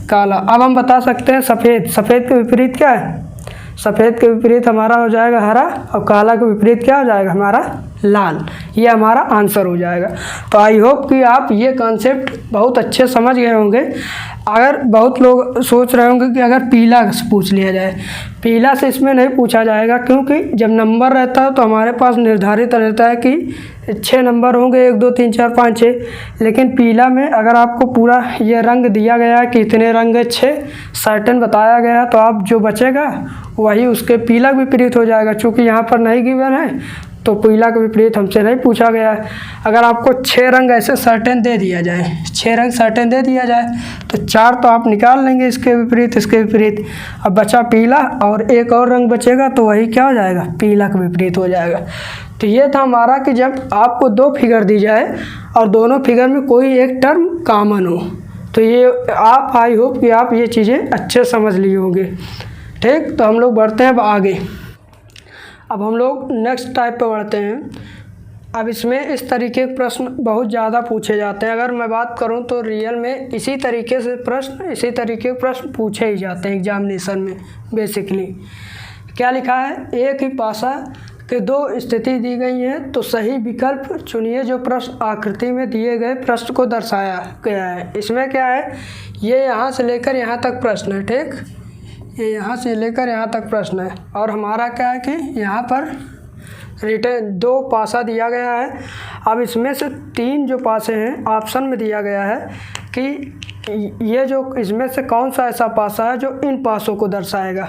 काला। अब हम बता सकते हैं सफ़ेद, सफ़ेद के विपरीत क्या है, सफ़ेद के विपरीत हमारा हो जाएगा हरा और काला के विपरीत क्या हो जाएगा हमारा लाल। ये हमारा आंसर हो जाएगा। तो आई होप कि आप ये कॉन्सेप्ट बहुत अच्छे समझ गए होंगे। अगर बहुत लोग सोच रहे होंगे कि अगर पीला से पूछ लिया जाए, पीला से इसमें नहीं पूछा जाएगा, क्योंकि जब नंबर रहता है तो हमारे पास निर्धारित रहता है कि 6 नंबर होंगे, 1 2 3 4 5 6। लेकिन पीला में अगर आपको पूरा ये रंग दिया गया है कि इतने रंग है 6 सर्टेन बताया गया है, तो आप जो बचेगा वही उसके पीला के विपरीत हो जाएगा। चूँकि यहाँ पर नहीं गिवन है तो पीला के विपरीत हमसे नहीं पूछा गया है। अगर आपको 6 रंग ऐसे सर्टेन दे दिया जाए, 6 रंग सर्टेन दे दिया जाए, तो 4 तो आप निकाल लेंगे इसके विपरीत इसके विपरीत। अब बचा पीला और एक और रंग बचेगा, तो वही क्या हो जाएगा, पीला के विपरीत हो जाएगा। तो ये था हमारा कि जब आपको 2 फिगर दी जाए और दोनों फिगर में कोई एक टर्म कॉमन हो, तो ये आप, आई होप कि आप ये चीज़ें अच्छे समझ लिए होंगे। ठीक, तो हम लोग बढ़ते हैं अब आगे। अब हम लोग नेक्स्ट टाइप पे बढ़ते हैं। अब इसमें इस तरीके के प्रश्न बहुत ज़्यादा पूछे जाते हैं। अगर मैं बात करूं तो रियल में इसी तरीके से प्रश्न, इसी तरीके के प्रश्न पूछे ही जाते हैं एग्जामिनेशन में। बेसिकली क्या लिखा है, एक ही पासा के 2 स्थिति दी गई है, तो सही विकल्प चुनिए जो प्रश्न आकृति में दिए गए प्रश्न को दर्शाया गया है। इसमें क्या है, ये यहाँ से लेकर यहाँ तक प्रश्न है। ठीक, ये यहाँ से लेकर यहाँ तक प्रश्न है, और हमारा क्या है कि यहाँ पर रिटर्न 2 पासा दिया गया है। अब इसमें से 3 जो पासे हैं ऑप्शन में दिया गया है कि ये जो इसमें से कौन सा ऐसा पासा है जो इन पासों को दर्शाएगा।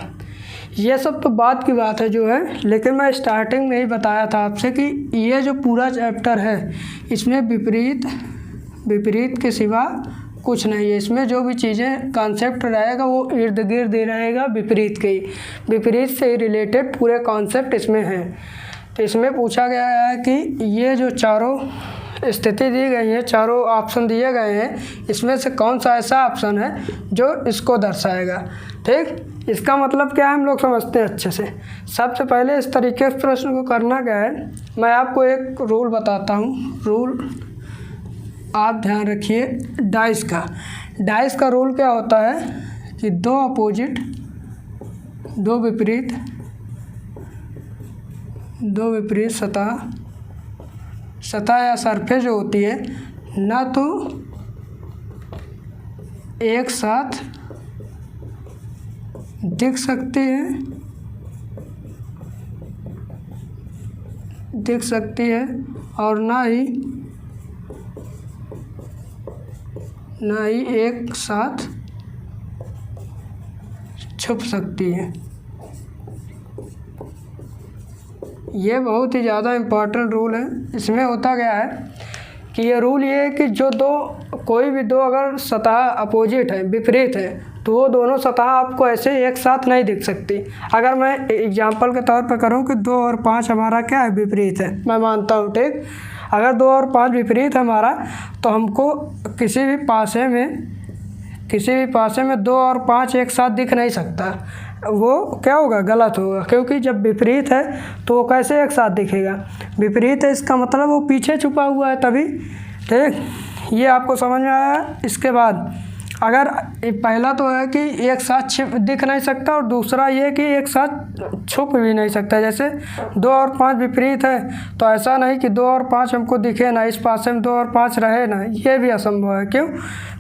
ये सब तो बात की बात है जो है, लेकिन मैं स्टार्टिंग में ही बताया था आपसे कि ये जो पूरा चैप्टर है इसमें विपरीत के सिवा कुछ नहीं है। इसमें जो भी चीज़ें कॉन्सेप्ट रहेगा वो इर्द गिर्द ही रहेगा विपरीत के ही, विपरीत से ही रिलेटेड पूरे कॉन्सेप्ट इसमें हैं। तो इसमें पूछा गया है कि ये जो चारों स्थिति दी गई है, चारों ऑप्शन दिए गए हैं, इसमें से कौन सा ऐसा ऑप्शन है जो इसको दर्शाएगा। ठीक, इसका मतलब क्या है हम लोग समझते हैं अच्छे से। सबसे पहले इस तरीके से प्रश्न को करना क्या है, मैं आपको एक रूल बताता हूँ। रूल आप ध्यान रखिए, डाइस का रूल क्या होता है कि 2 अपोजिट, 2 विपरीत सतह या सरफेस जो होती है ना तो एक साथ दिख सकती है और ना ही एक साथ छुप सकती है। ये बहुत ही ज़्यादा इम्पोर्टेंट रूल है। इसमें होता गया है कि ये रूल ये है कि जो कोई भी दो अगर सतह अपोजिट है, विपरीत है, तो वो दोनों सतह आपको ऐसे एक साथ नहीं दिख सकती। अगर मैं एग्जांपल के तौर पर करूँ कि 2 और 5 हमारा क्या है, विपरीत है, मैं मानता हूँ, ठीक। अगर 2 और 5 विपरीत है हमारा, तो हमको किसी भी पासे में 2 और 5 एक साथ दिख नहीं सकता। वो क्या होगा, गलत होगा, क्योंकि जब विपरीत है तो वो कैसे एक साथ दिखेगा, विपरीत है, इसका मतलब वो पीछे छुपा हुआ है तभी, ठीक। ये आपको समझ में आया। इसके बाद अगर पहला तो है कि एक साथ छिप दिख नहीं सकता, और दूसरा ये कि एक साथ छुप भी नहीं सकता। जैसे 2 और 5 विपरीत है, तो ऐसा नहीं कि 2 और 5 हमको दिखे ना, इस पासे में 2 और 5 रहे ना, ये भी असंभव है। क्यों?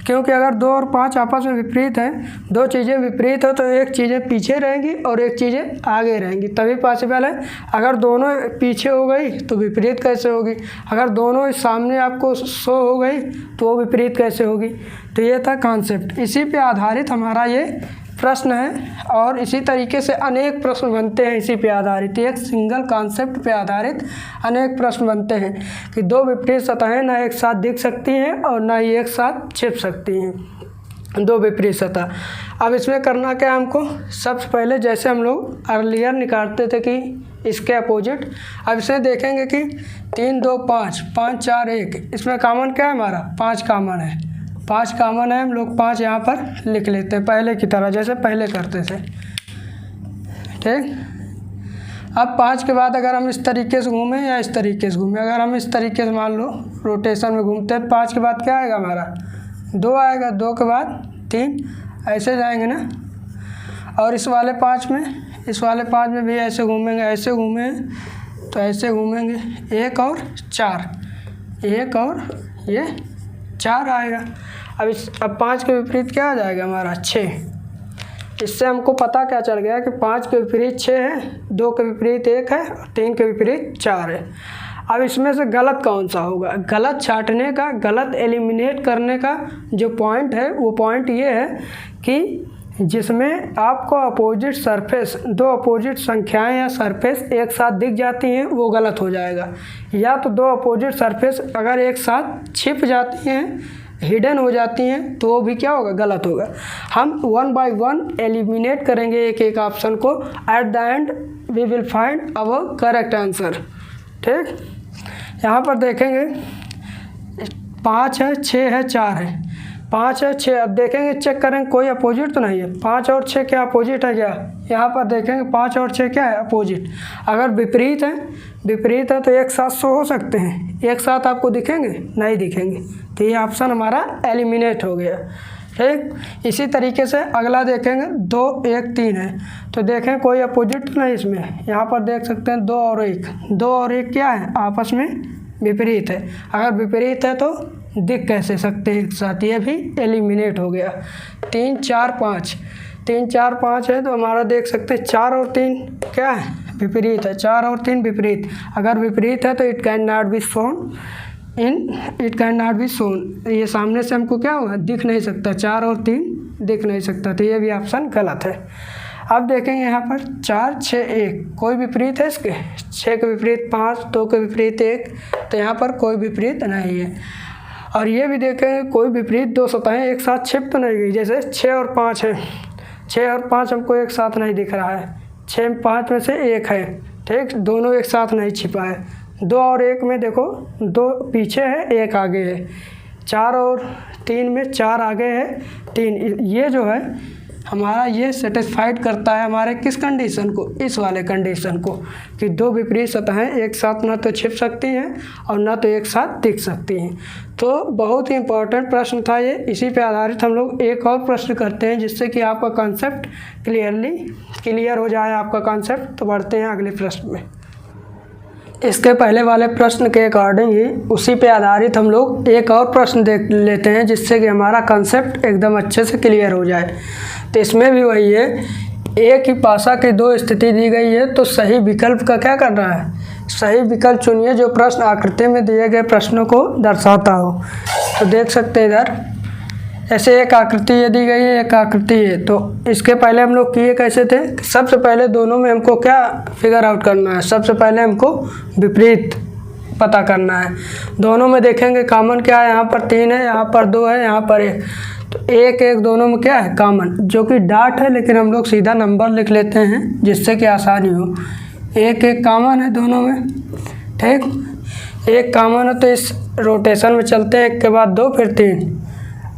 क्योंकि अगर 2 और 5 आपस में विपरीत हैं, दो चीज़ें विपरीत हो तो एक चीज़ें पीछे रहेंगी और एक चीज़ें आगे रहेंगी, तभी पॉसिबल है। अगर दोनों पीछे हो गई तो विपरीत कैसे होगी, अगर दोनों सामने आपको शो हो गई तो वो विपरीत कैसे होगी। तो ये था कॉन्सेप्ट, इसी पे आधारित हमारा ये प्रश्न है, और इसी तरीके से अनेक प्रश्न बनते हैं इसी पे आधारित। एक सिंगल कॉन्सेप्ट पे आधारित अनेक प्रश्न बनते हैं कि दो विपरीत सतहें ना एक साथ दिख सकती हैं और ना ही एक साथ छिप सकती हैं, दो विपरीत सतह। अब इसमें करना क्या है हमको, सबसे पहले जैसे हम लोग अर्लियर निकालते थे कि इसके अपोजिट, अब इसे देखेंगे कि 3 2 5 5 4 1, इसमें कॉमन क्या है हमारा, 5 कॉमन है, 5 कॉमन है। हम लोग 5 यहाँ पर लिख लेते हैं पहले की तरह, जैसे पहले करते थे, ठीक। अब 5 के बाद अगर हम इस तरीके से घूमें या इस तरीके से घूमें, अगर हम इस तरीके से मान लो रोटेशन में घूमते हैं, 5 के बाद क्या आएगा हमारा, 2 आएगा, 2 के बाद 3, ऐसे जाएंगे ना। और इस वाले 5 में भी ऐसे घूमेंगे, ऐसे घूमें तो ऐसे घूमेंगे, 1 और 4, 1 और ये 4 आएगा। अब 5 के विपरीत क्या आ जाएगा हमारा, 6। इससे हमको पता क्या चल गया कि 5 के विपरीत 6 है, 2 के विपरीत 1 है और 3 के विपरीत 4 है। अब इसमें से गलत कौन सा होगा, गलत छांटने का, गलत एलिमिनेट करने का जो पॉइंट है, वो पॉइंट ये है कि जिसमें आपको अपोजिट सरफेस, दो अपोजिट संख्याएं या सरफेस एक साथ दिख जाती हैं, वो गलत हो जाएगा। या तो दो अपोजिट सरफेस अगर एक साथ छिप जाती हैं, हिडन हो जाती हैं, तो वो भी क्या होगा, गलत होगा। हम 1 बाय 1 एलिमिनेट करेंगे एक एक ऑप्शन को, at the end we will find our correct answer, ठीक। यहाँ पर देखेंगे 5 है, 6 है, 4 है, 5 है, 6। अब देखेंगे, चेक करेंगे कोई अपोजिट तो नहीं है, 5 और 6 क्या अपोजिट है क्या, यहाँ पर देखेंगे 5 और 6 क्या है, अपोजिट। अगर विपरीत है तो एक साथ शो हो सकते हैं, एक साथ आपको दिखेंगे, नहीं दिखेंगे, तो ये ऑप्शन हमारा एलिमिनेट हो गया, ठीक। इसी तरीके से अगला देखेंगे, 2 1 3 है, तो देखें कोई अपोजिट तो नहीं इसमें, यहाँ पर देख सकते हैं 2 और 1 क्या है, आपस में विपरीत है। अगर विपरीत है तो दिख कैसे सकते हैं एक साथ, ये भी एलिमिनेट हो गया। 3 4 5 है, तो हमारा देख सकते हैं 4 और 3 क्या है, विपरीत है, 4 और 3 विपरीत। अगर विपरीत है तो it can not be shown, ये सामने से हमको क्या होगा, दिख नहीं सकता, 4 और 3 दिख नहीं सकता, तो ये भी ऑप्शन गलत है। अब देखेंगे यहाँ पर 4 6 1, कोई विपरीत है इसके, 6 के विपरीत 5, 2 के विपरीत 1, तो यहाँ पर कोई विपरीत नहीं है। और ये भी देखेंगे कोई विपरीत दो सतहें एक साथ छिप तो नहीं गई, जैसे 6 और 5 है, 6 और 5 हमको एक साथ नहीं दिख रहा है, 6 5 में से 1 है, ठीक, दोनों एक साथ नहीं छिपा है। 2 और 1 में देखो, 2 पीछे है, 1 आगे है, 4 और 3 में 4 आगे है, 3, ये जो है हमारा ये सेटिस्फाइड करता है हमारे किस कंडीशन को, इस वाले कंडीशन को, कि दो विपरीत सतहें एक साथ ना तो छिप सकती हैं और ना तो एक साथ दिख सकती हैं। तो बहुत ही इम्पोर्टेंट प्रश्न था ये, इसी पे आधारित हम लोग एक और प्रश्न करते हैं जिससे कि आपका कॉन्सेप्ट क्लियर हो जाए आपका कॉन्सेप्ट। तो बढ़ते हैं अगले प्रश्न में। इसके पहले वाले प्रश्न के अकॉर्डिंग ही उसी पे आधारित हम लोग एक और प्रश्न देख लेते हैं जिससे कि हमारा कंसेप्ट एकदम अच्छे से क्लियर हो जाए। तो इसमें भी वही है, एक ही पासा की दो स्थिति दी गई है, तो सही विकल्प का क्या करना है, सही विकल्प चुनिए जो प्रश्न आकृति में दिए गए प्रश्नों को दर्शाता हो। तो देख सकते हैं इधर ऐसे एक आकृति ये दी गई है, एक आकृति है, तो इसके पहले हम लोग किए कैसे थे, सबसे पहले दोनों में हमको क्या फिगर आउट करना है, सबसे पहले हमको विपरीत पता करना है। दोनों में देखेंगे कॉमन क्या है, यहाँ पर 3 है, यहाँ पर 2 है, यहाँ पर 1, तो 1 1 दोनों में क्या है कॉमन, जो कि डॉट है, लेकिन हम लोग सीधा नंबर लिख लेते हैं जिससे कि आसानी हो। 1 1 कॉमन है दोनों में, ठीक, 1 कॉमन है, तो इस रोटेशन में चलते हैं, 1 के बाद 2 फिर 3।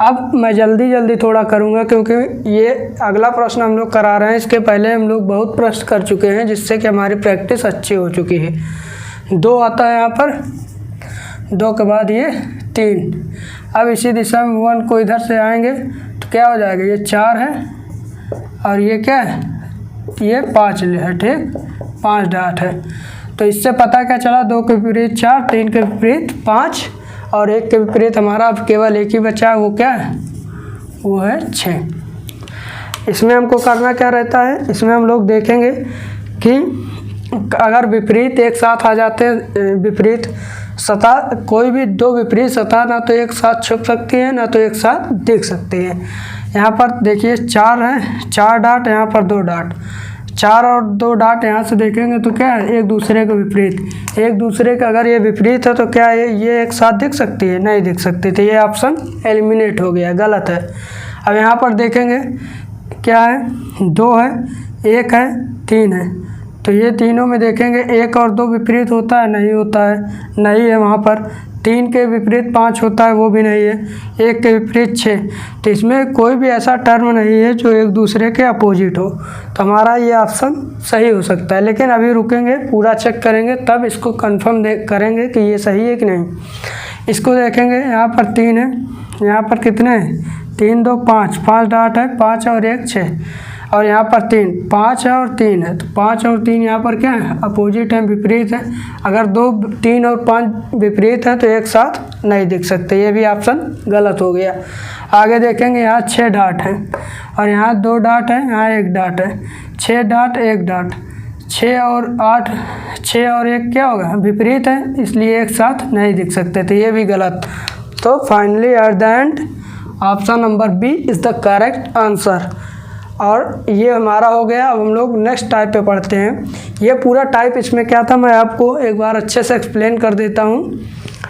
अब मैं जल्दी थोड़ा करूँगा क्योंकि ये अगला प्रश्न हम लोग करा रहे हैं, इसके पहले हम लोग बहुत प्रश्न कर चुके हैं जिससे कि हमारी प्रैक्टिस अच्छी हो चुकी है। 2 आता है यहाँ पर, 2 के बाद ये 3। अब इसी दिशा में 1 को इधर से आएंगे तो क्या हो जाएगा, ये 4 है और ये क्या है, ये 5 है, ठीक, 5 डॉट है। तो इससे पता क्या चला, 2 के विपरीत 4, 3 के विपरीत 5 और 1 के विपरीत हमारा अब केवल एक ही बचा है, वो क्या है, वो है 6। इसमें हमको करना क्या रहता है, इसमें हम लोग देखेंगे कि अगर विपरीत एक साथ आ जाते हैं, विपरीत सतह, कोई भी 2 विपरीत सतह ना तो एक साथ छुप सकती है ना तो एक साथ दिख सकती है। यहाँ पर देखिए 4 है, 4 डॉट, यहाँ पर 2 डॉट, 4 और 2 डॉट यहाँ से देखेंगे तो क्या है, एक दूसरे के विपरीत, एक दूसरे का अगर ये विपरीत है तो क्या है, ये एक साथ दिख सकती है, नहीं दिख सकती, तो ये ऑप्शन एलिमिनेट हो गया, गलत है। अब यहाँ पर देखेंगे क्या है, 2 है, 1 है, 3 है, तो ये तीनों में देखेंगे 1 और 2 विपरीत होता है, नहीं होता है, नहीं है वहाँ पर। 3 के विपरीत 5 होता है, वो भी नहीं है। 1 के विपरीत 6, तो इसमें कोई भी ऐसा टर्म नहीं है जो एक दूसरे के अपोजिट हो, तो हमारा ये ऑप्शन सही हो सकता है। लेकिन अभी रुकेंगे, पूरा चेक करेंगे, तब इसको कंफर्म करेंगे कि ये सही है कि नहीं। इसको देखेंगे, यहाँ पर 3 है, यहाँ पर कितने हैं, 3 2 5, 5 डॉट है, 5 और 1 6, और यहाँ पर 3, 5 है और 3 है, तो 5 और 3 यहाँ पर क्या है, अपोजिट है, विपरीत है। अगर 2 3 और 5 विपरीत है तो एक साथ नहीं दिख सकते, ये भी ऑप्शन गलत हो गया। आगे देखेंगे, यहाँ 6 डॉट है और यहाँ 2 डॉट है, यहाँ 1 डॉट है, 6 डॉट 1 डॉट, 6 और 8, 6 और 1 क्या होगा, विपरीत है, इसलिए एक साथ नहीं दिख सकते, तो ये भी गलत। तो finally at the end option number B is the correct answer. और ये हमारा हो गया। अब हम लोग नेक्स्ट टाइप पे पढ़ते हैं। ये पूरा टाइप, इसमें क्या था मैं आपको एक बार अच्छे से एक्सप्लेन कर देता हूँ।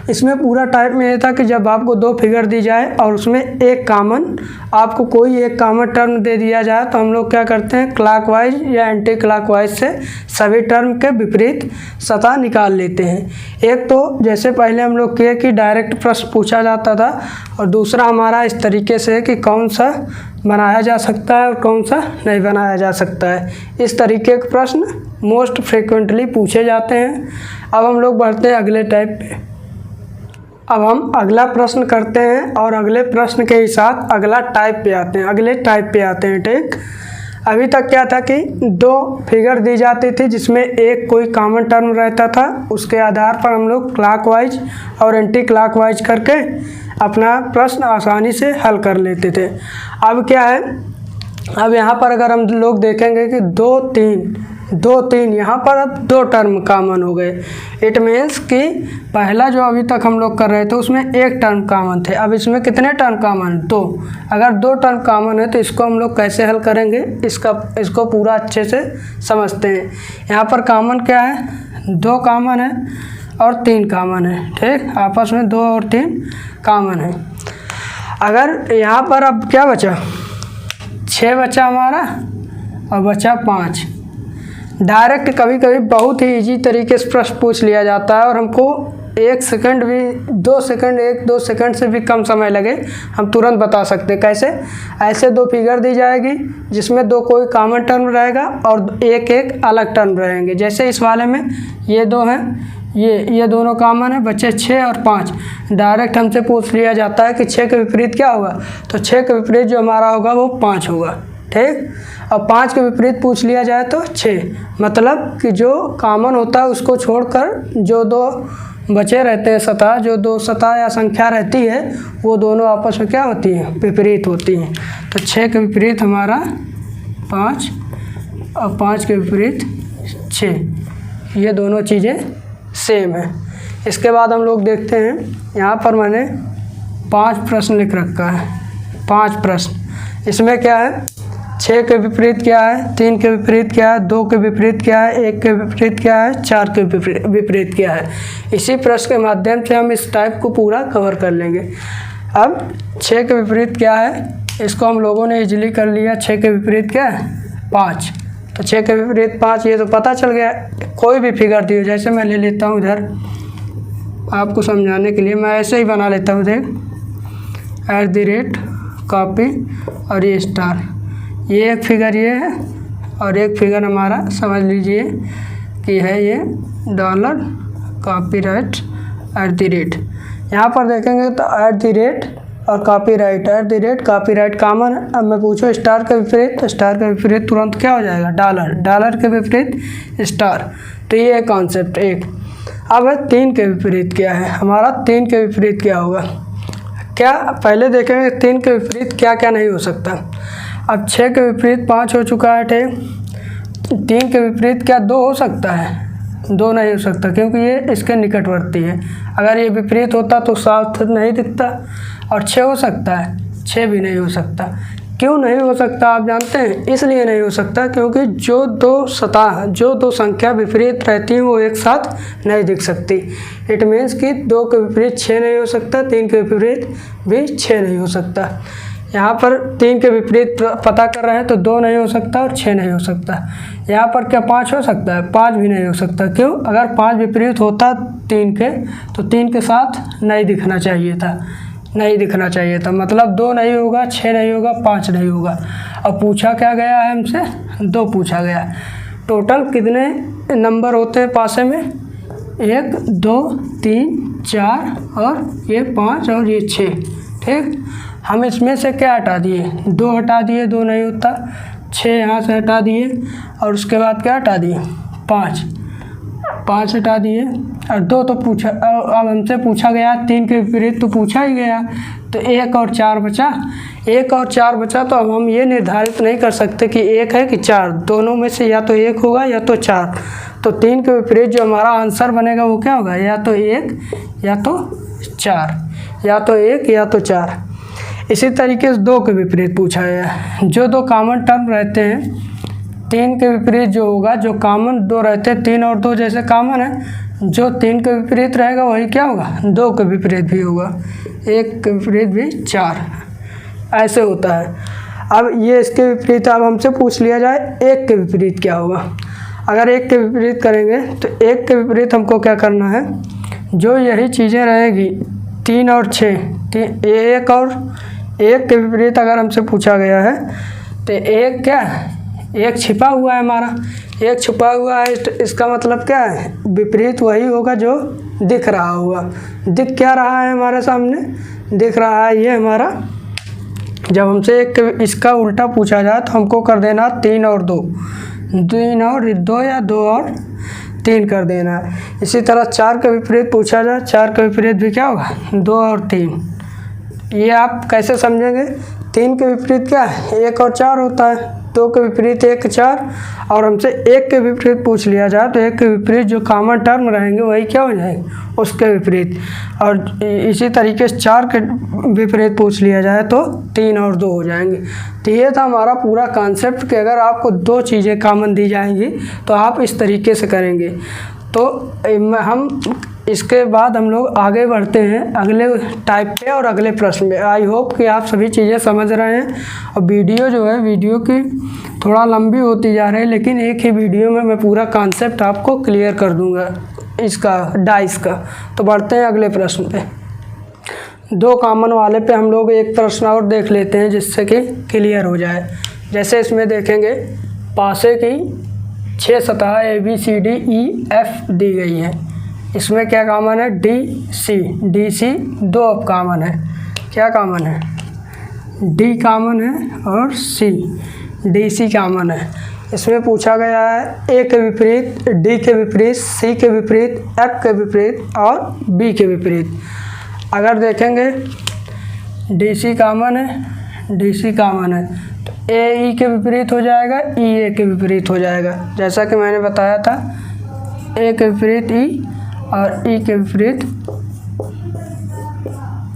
इसमें पूरा टाइप में ये था कि जब आपको 2 फिगर दी जाए और उसमें एक कॉमन, आपको कोई एक कॉमन टर्म दे दिया जाए, तो हम लोग क्या करते हैं, क्लॉकवाइज या एंटी क्लॉकवाइज से सभी टर्म के विपरीत सतह निकाल लेते हैं। एक तो जैसे पहले हम लोग किए कि डायरेक्ट प्रश्न पूछा जाता था, और दूसरा हमारा इस तरीके से कि कौन सा बनाया जा सकता है और कौन सा नहीं बनाया जा सकता है। इस तरीके के प्रश्न मोस्ट फ्रिक्वेंटली पूछे जाते हैं। अब हम लोग बढ़ते हैं अगले टाइप पे। अब हम अगला प्रश्न करते हैं और अगले प्रश्न के ही साथ अगला टाइप पे आते हैं, अगले टाइप पे आते हैं। ठीक, अभी तक क्या था कि 2 फिगर दी जाती थी जिसमें एक कोई कॉमन टर्म रहता था, उसके आधार पर हम लोग क्लॉकवाइज और एंटी क्लॉकवाइज करके अपना प्रश्न आसानी से हल कर लेते थे। अब क्या है, अब यहाँ पर अगर हम लोग देखेंगे कि 2 3 यहाँ पर अब 2 टर्म कॉमन हो गए। इट मीन्स कि पहला जो अभी तक हम लोग कर रहे थे उसमें एक टर्म कॉमन थे, अब इसमें कितने टर्म कॉमन, 2। अगर 2 टर्म कॉमन है तो इसको हम लोग कैसे हल करेंगे, इसको पूरा अच्छे से समझते हैं। यहाँ पर कॉमन क्या है, 2 कॉमन है और 3 कॉमन है। ठीक, आपस में 2 और 3 कॉमन है। अगर यहाँ पर अब क्या बचा, 6 बचा हमारा और बचा 5। डायरेक्ट कभी कभी बहुत ही इजी तरीके से प्रश्न पूछ लिया जाता है और हमको 1 सेकंड भी 2 सेकंड 1-2 सेकंड से भी कम समय लगे, हम तुरंत बता सकते हैं। कैसे, ऐसे 2 फिगर दी जाएगी जिसमें 2 कोई कॉमन टर्म रहेगा और एक अलग टर्म रहेंगे। जैसे इस वाले में ये 2 हैं, ये दोनों कॉमन है, बचे 6 और 5। डायरेक्ट हमसे पूछ लिया जाता है कि 6 के विपरीत क्या होगा, तो 6 के विपरीत जो हमारा होगा वो 5 होगा। ठीक, और 5 के विपरीत पूछ लिया जाए तो 6, मतलब कि जो कॉमन होता है उसको छोड़कर जो 2 बचे रहते हैं सतह, जो 2 सतह या संख्या रहती है वो दोनों आपस में क्या होती हैं, विपरीत होती हैं। तो 6 के विपरीत हमारा 5 और 5 के विपरीत 6, ये दोनों चीज़ें सेम है। इसके बाद हम लोग देखते हैं, यहाँ पर मैंने 5 प्रश्न लिख रखा है, 5 प्रश्न। इसमें क्या है, 6 के विपरीत क्या है, 3 के विपरीत क्या है, 2 के विपरीत क्या है, 1 के विपरीत क्या है, 4 के विपरीत क्या है। इसी प्रश्न के माध्यम से हम इस टाइप को पूरा कवर कर लेंगे। अब 6 के विपरीत क्या है, इसको हम लोगों ने इजीली कर लिया। 6 के विपरीत क्या है, 5। तो 6 के विपरीत 5, ये तो पता चल गया। कोई भी फिगर दी हो, जैसे मैं ले लेता हूँ इधर आपको समझाने के लिए, मैं ऐसे ही बना लेता हूँ, देख @ कॉपी और ये स्टार, ये एक फिगर ये है और एक फिगर हमारा समझ लीजिए कि है ये डॉलर कॉपीराइट @ यहाँ पर देखेंगे तो @ और कॉपीराइट कॉपीराइट कॉमन है। अब मैं पूछूँ स्टार के विपरीत, तो स्टार के विपरीत तुरंत क्या हो जाएगा, डॉलर के विपरीत स्टार। तो ये कॉन्सेप्ट एक। अब है 3 के विपरीत क्या है, हमारा 3 के विपरीत क्या होगा, क्या पहले देखेंगे 3 के विपरीत क्या क्या नहीं हो सकता। अब 6 के विपरीत 5 हो चुका है, ठीक। 3 के विपरीत क्या 2 हो सकता है, 2 नहीं हो सकता क्योंकि ये इसके निकटवर्ती है। अगर ये विपरीत होता तो साफ नहीं दिखता। और 6 हो सकता है, 6 भी नहीं हो सकता। क्यों नहीं हो सकता आप जानते हैं, इसलिए नहीं हो सकता क्योंकि जो दो संख्या विपरीत रहती हैं वो एक साथ नहीं दिख सकती। इट मीन्स कि 2 के विपरीत 6 नहीं हो सकता, 3 के विपरीत भी 6 नहीं हो सकता। यहाँ पर 3 के विपरीत पता कर रहे हैं तो 2 नहीं हो सकता और 6 नहीं हो सकता। यहाँ पर क्या 5 हो सकता है, 5 भी नहीं हो सकता। क्यों, अगर 5 विपरीत होता 3 के तो 3 के साथ नहीं दिखना चाहिए था, मतलब 2 नहीं होगा, 6 नहीं होगा, 5 नहीं होगा। अब पूछा क्या गया है हमसे, 2 पूछा गया। टोटल कितने नंबर होते हैं पासे में, 1 2 3 4 और ये 5 और ये 6, ठीक। हम इसमें से क्या हटा दिए, 2 हटा दिए, 2 नहीं होता। 6 यहाँ से हटा दिए और उसके बाद क्या हटा दिए, 5 हटा दिए और 2 तो पूछा। अब हमसे पूछा गया 3 के विपरीत तो पूछा ही गया, तो 1 और 4 बचा। 1 और 4 बचा तो अब हम ये निर्धारित नहीं कर सकते कि 1 है कि 4, दोनों में से या तो 1 होगा या तो 4। तो 3 के विपरीत जो हमारा आंसर बनेगा वो क्या होगा, या तो 1 या तो 4, या तो 1 या तो 4। इसी तरीके से 2 के विपरीत पूछा गया, जो 2 कॉमन टर्म रहते हैं। 3 के विपरीत जो होगा, जो कॉमन 2 रहते हैं, 3 और 2 जैसे कॉमन है, जो 3 के विपरीत रहेगा वही क्या होगा, 2 के विपरीत भी होगा, 1 के विपरीत भी 4, ऐसे होता है। अब ये इसके विपरीत अब हमसे पूछ लिया जाए 1 के विपरीत क्या होगा। अगर 1 के विपरीत करेंगे तो 1 के विपरीत हमको क्या करना है, जो यही चीज़ें रहेगी 3 और 6, 1 और 1 के विपरीत अगर हमसे पूछा गया है तो 1 क्या है, 1 छिपा हुआ है हमारा, 1 छुपा हुआ है। इसका मतलब क्या है, विपरीत वही होगा जो दिख रहा होगा। दिख क्या रहा है हमारे सामने, दिख रहा है ये हमारा। जब हमसे इसका उल्टा पूछा जाए तो हमको कर देना 3 और 2, 3 और 2 या 2 और 3 कर देना है। इसी तरह 4 के विपरीत पूछा जाए, 4 के विपरीत भी क्या होगा, 2 और 3। ये आप कैसे समझेंगे, 3 के विपरीत क्या है, 1 और 4 होता है, 2 के विपरीत 1 4, और हमसे 1 के विपरीत पूछ लिया जाए तो 1 के विपरीत जो कॉमन टर्म रहेंगे वही क्या हो जाएंगे, उसके विपरीत। और इसी तरीके से 4 के विपरीत पूछ लिया जाए तो 3 और 2 हो जाएंगे। तो ये था हमारा पूरा कॉन्सेप्ट कि अगर आपको 2 चीज़ें कॉमन दी जाएंगी तो आप इस तरीके से करेंगे। तो हम इसके बाद हम लोग आगे बढ़ते हैं अगले टाइप पे और अगले प्रश्न में। आई होप कि आप सभी चीज़ें समझ रहे हैं। और वीडियो जो है, वीडियो की थोड़ा लंबी होती जा रही है, लेकिन एक ही वीडियो में मैं पूरा कॉन्सेप्ट आपको क्लियर कर दूंगा इसका, डाइस का। तो बढ़ते हैं अगले प्रश्न पे। 2 कॉमन वाले पे हम लोग एक प्रश्न और देख लेते हैं जिससे कि क्लियर हो जाए। जैसे इसमें देखेंगे पासे की 6 सतह ABCDEF दी गई है। इसमें क्या कॉमन है, DC 2 अब कॉमन है। क्या कॉमन है, D कॉमन है और DC कॉमन है। इसमें पूछा गया है A के विपरीत, D के विपरीत, C के विपरीत, F के विपरीत और B के विपरीत। अगर देखेंगे DC कॉमन है तो AE के विपरीत हो जाएगा, EA के विपरीत हो जाएगा। जैसा कि मैंने बताया था, A के विपरीत E और E के विपरीत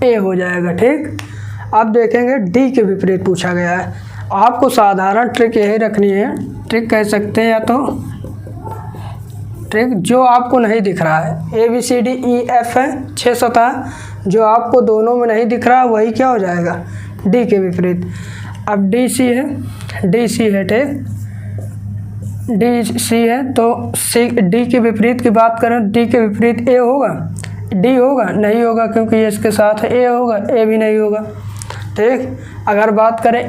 A हो जाएगा, ठीक। अब देखेंगे D के विपरीत पूछा गया है। आपको साधारण ट्रिक यही रखनी है, ट्रिक कह सकते हैं या तो ट्रिक जो आपको नहीं दिख रहा है। ABCDEF है 6 सतह, जो आपको दोनों में नहीं दिख रहा वही क्या हो जाएगा, D के विपरीत। अब DC है, DC है, ठीक, DC है तो D के विपरीत की बात करें, D के विपरीत A होगा, D होगा, नहीं होगा क्योंकि ये इसके साथ A होगा, A भी नहीं होगा, ठीक। अगर बात करें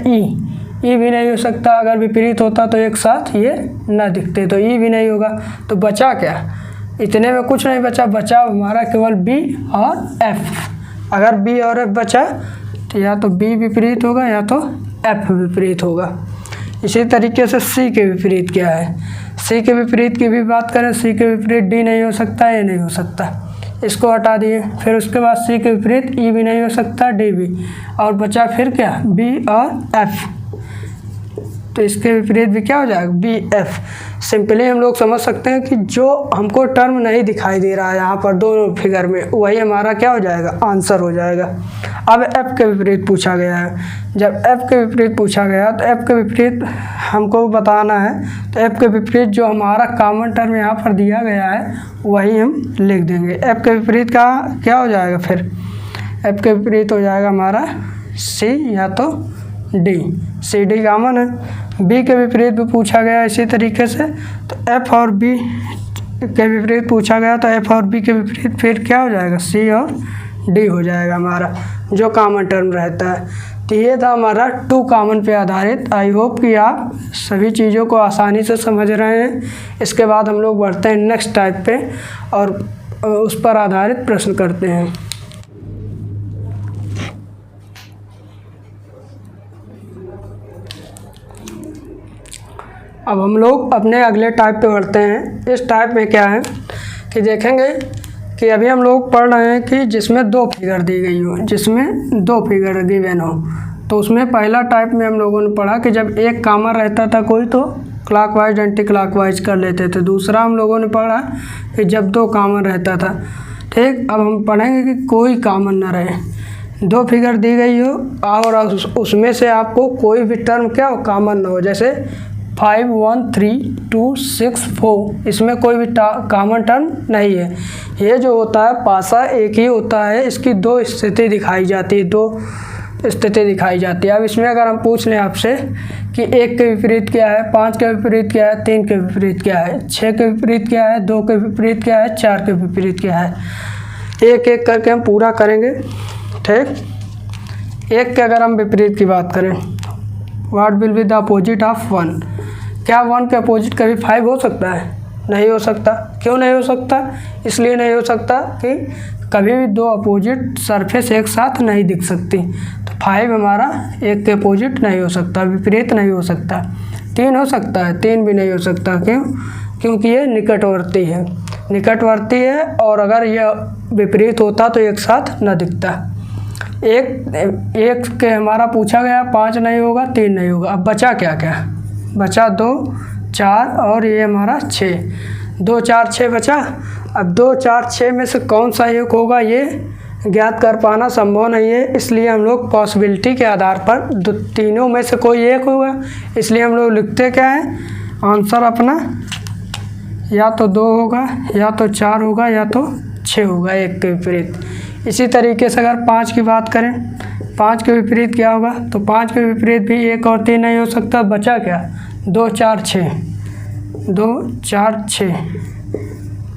E भी नहीं हो सकता, अगर विपरीत होता तो एक साथ ये ना दिखते, तो E भी नहीं होगा। तो बचा क्या, इतने में कुछ नहीं बचा, बचा हमारा केवल B और F। अगर B और F बचा तो या तो B विपरीत होगा या तो F विपरीत होगा। इसी तरीके से C के विपरीत क्या है, C के विपरीत की भी बात करें, C के विपरीत D नहीं हो सकता, A नहीं हो सकता, इसको हटा दिए। फिर उसके बाद C के विपरीत E भी नहीं हो सकता, D भी, और बचा फिर क्या, B और F। तो इसके विपरीत भी क्या हो जाएगा, BF। सिंपली हम लोग समझ सकते हैं कि जो हमको टर्म नहीं दिखाई दे रहा है यहाँ पर दोनों फिगर में, वही हमारा क्या हो जाएगा, आंसर हो जाएगा। अब F के विपरीत पूछा गया है, जब F के विपरीत पूछा गया तो F के विपरीत हमको बताना है, तो F के विपरीत जो हमारा कॉमन टर्म यहाँ पर दिया गया है वही हम लिख देंगे। F के विपरीत का क्या हो जाएगा, फिर F के विपरीत हो जाएगा हमारा C या तो D, CD कॉमन है। B के विपरीत भी पूछा गया इसी तरीके से, तो F और B के विपरीत पूछा गया तो F और B के विपरीत फिर क्या हो जाएगा, C और D हो जाएगा हमारा जो कॉमन टर्म रहता है। तो ये था हमारा 2 कॉमन पे आधारित। आई होप कि आप सभी चीज़ों को आसानी से समझ रहे हैं। इसके बाद हम लोग बढ़ते हैं नेक्स्ट टाइप पे और उस पर आधारित प्रश्न करते हैं। अब हम लोग अपने अगले टाइप पे बढ़ते हैं। इस टाइप में क्या है कि देखेंगे कि अभी हम लोग पढ़ रहे हैं कि जिसमें 2 फिगर दी गई हो, जिसमें 2 फिगर गिवन हो, तो उसमें पहला टाइप में हम लोगों ने पढ़ा कि जब एक कॉमन रहता था कोई तो क्लॉकवाइज एंटी क्लॉकवाइज कर लेते थे। दूसरा हम लोगों ने पढ़ा कि जब 2 कॉमन रहता था, ठीक। अब हम पढ़ेंगे कि कोई कॉमन ना रहे, 2 फिगर दी गई हो और उसमें से आपको कोई भी टर्म क्या हो, कॉमन ना हो। जैसे 5 1 3 2 6 4, इसमें कोई भी कॉमन टर्म नहीं है। ये जो होता है पासा एक ही होता है, इसकी 2 स्थिति दिखाई जाती है, 2 स्थिति दिखाई जाती है। अब इसमें अगर हम पूछ लें आपसे कि 1 के विपरीत क्या है, 5 के विपरीत क्या है, 3 के विपरीत क्या है, 6 के विपरीत क्या है, 2 के विपरीत क्या है, 4 के विपरीत क्या है, एक एक करके हम पूरा करेंगे, ठीक। 1 के अगर हम विपरीत की बात करें, what will be the opposite of 1, क्या 1 के अपोजिट कभी 5 हो सकता है, नहीं हो सकता। क्यों नहीं हो सकता, इसलिए नहीं हो सकता कि कभी भी 2 अपोजिट सरफेस एक साथ नहीं दिख सकती, तो 5 हमारा 1 के अपोजिट नहीं हो सकता, विपरीत नहीं हो सकता। 3 हो सकता है, 3 भी नहीं हो सकता, क्यों, क्योंकि ये निकटवर्ती है, निकटवर्ती है, और अगर यह विपरीत होता तो एक साथ न दिखता। एक के हमारा पूछा गया, 5 नहीं होगा, 3 नहीं होगा। अब बचा क्या क्या, बचा 2 4 और ये हमारा 6, 2 4 6 बचा। अब 2 4 6 में से कौन सा एक होगा ये ज्ञात कर पाना संभव नहीं है, इसलिए हम लोग पॉसिबिलिटी के आधार पर तीनों में से कोई एक होगा, इसलिए हम लोग लिखते क्या है आंसर अपना, या तो 2 होगा, या तो 4 होगा, या तो 6 होगा 1 के विपरीत। इसी तरीके से अगर 5 की बात करें, 5 के विपरीत क्या होगा, तो 5 के विपरीत भी 1 और 3 नहीं हो सकता, बचा क्या 2 4 6, 2 4 6,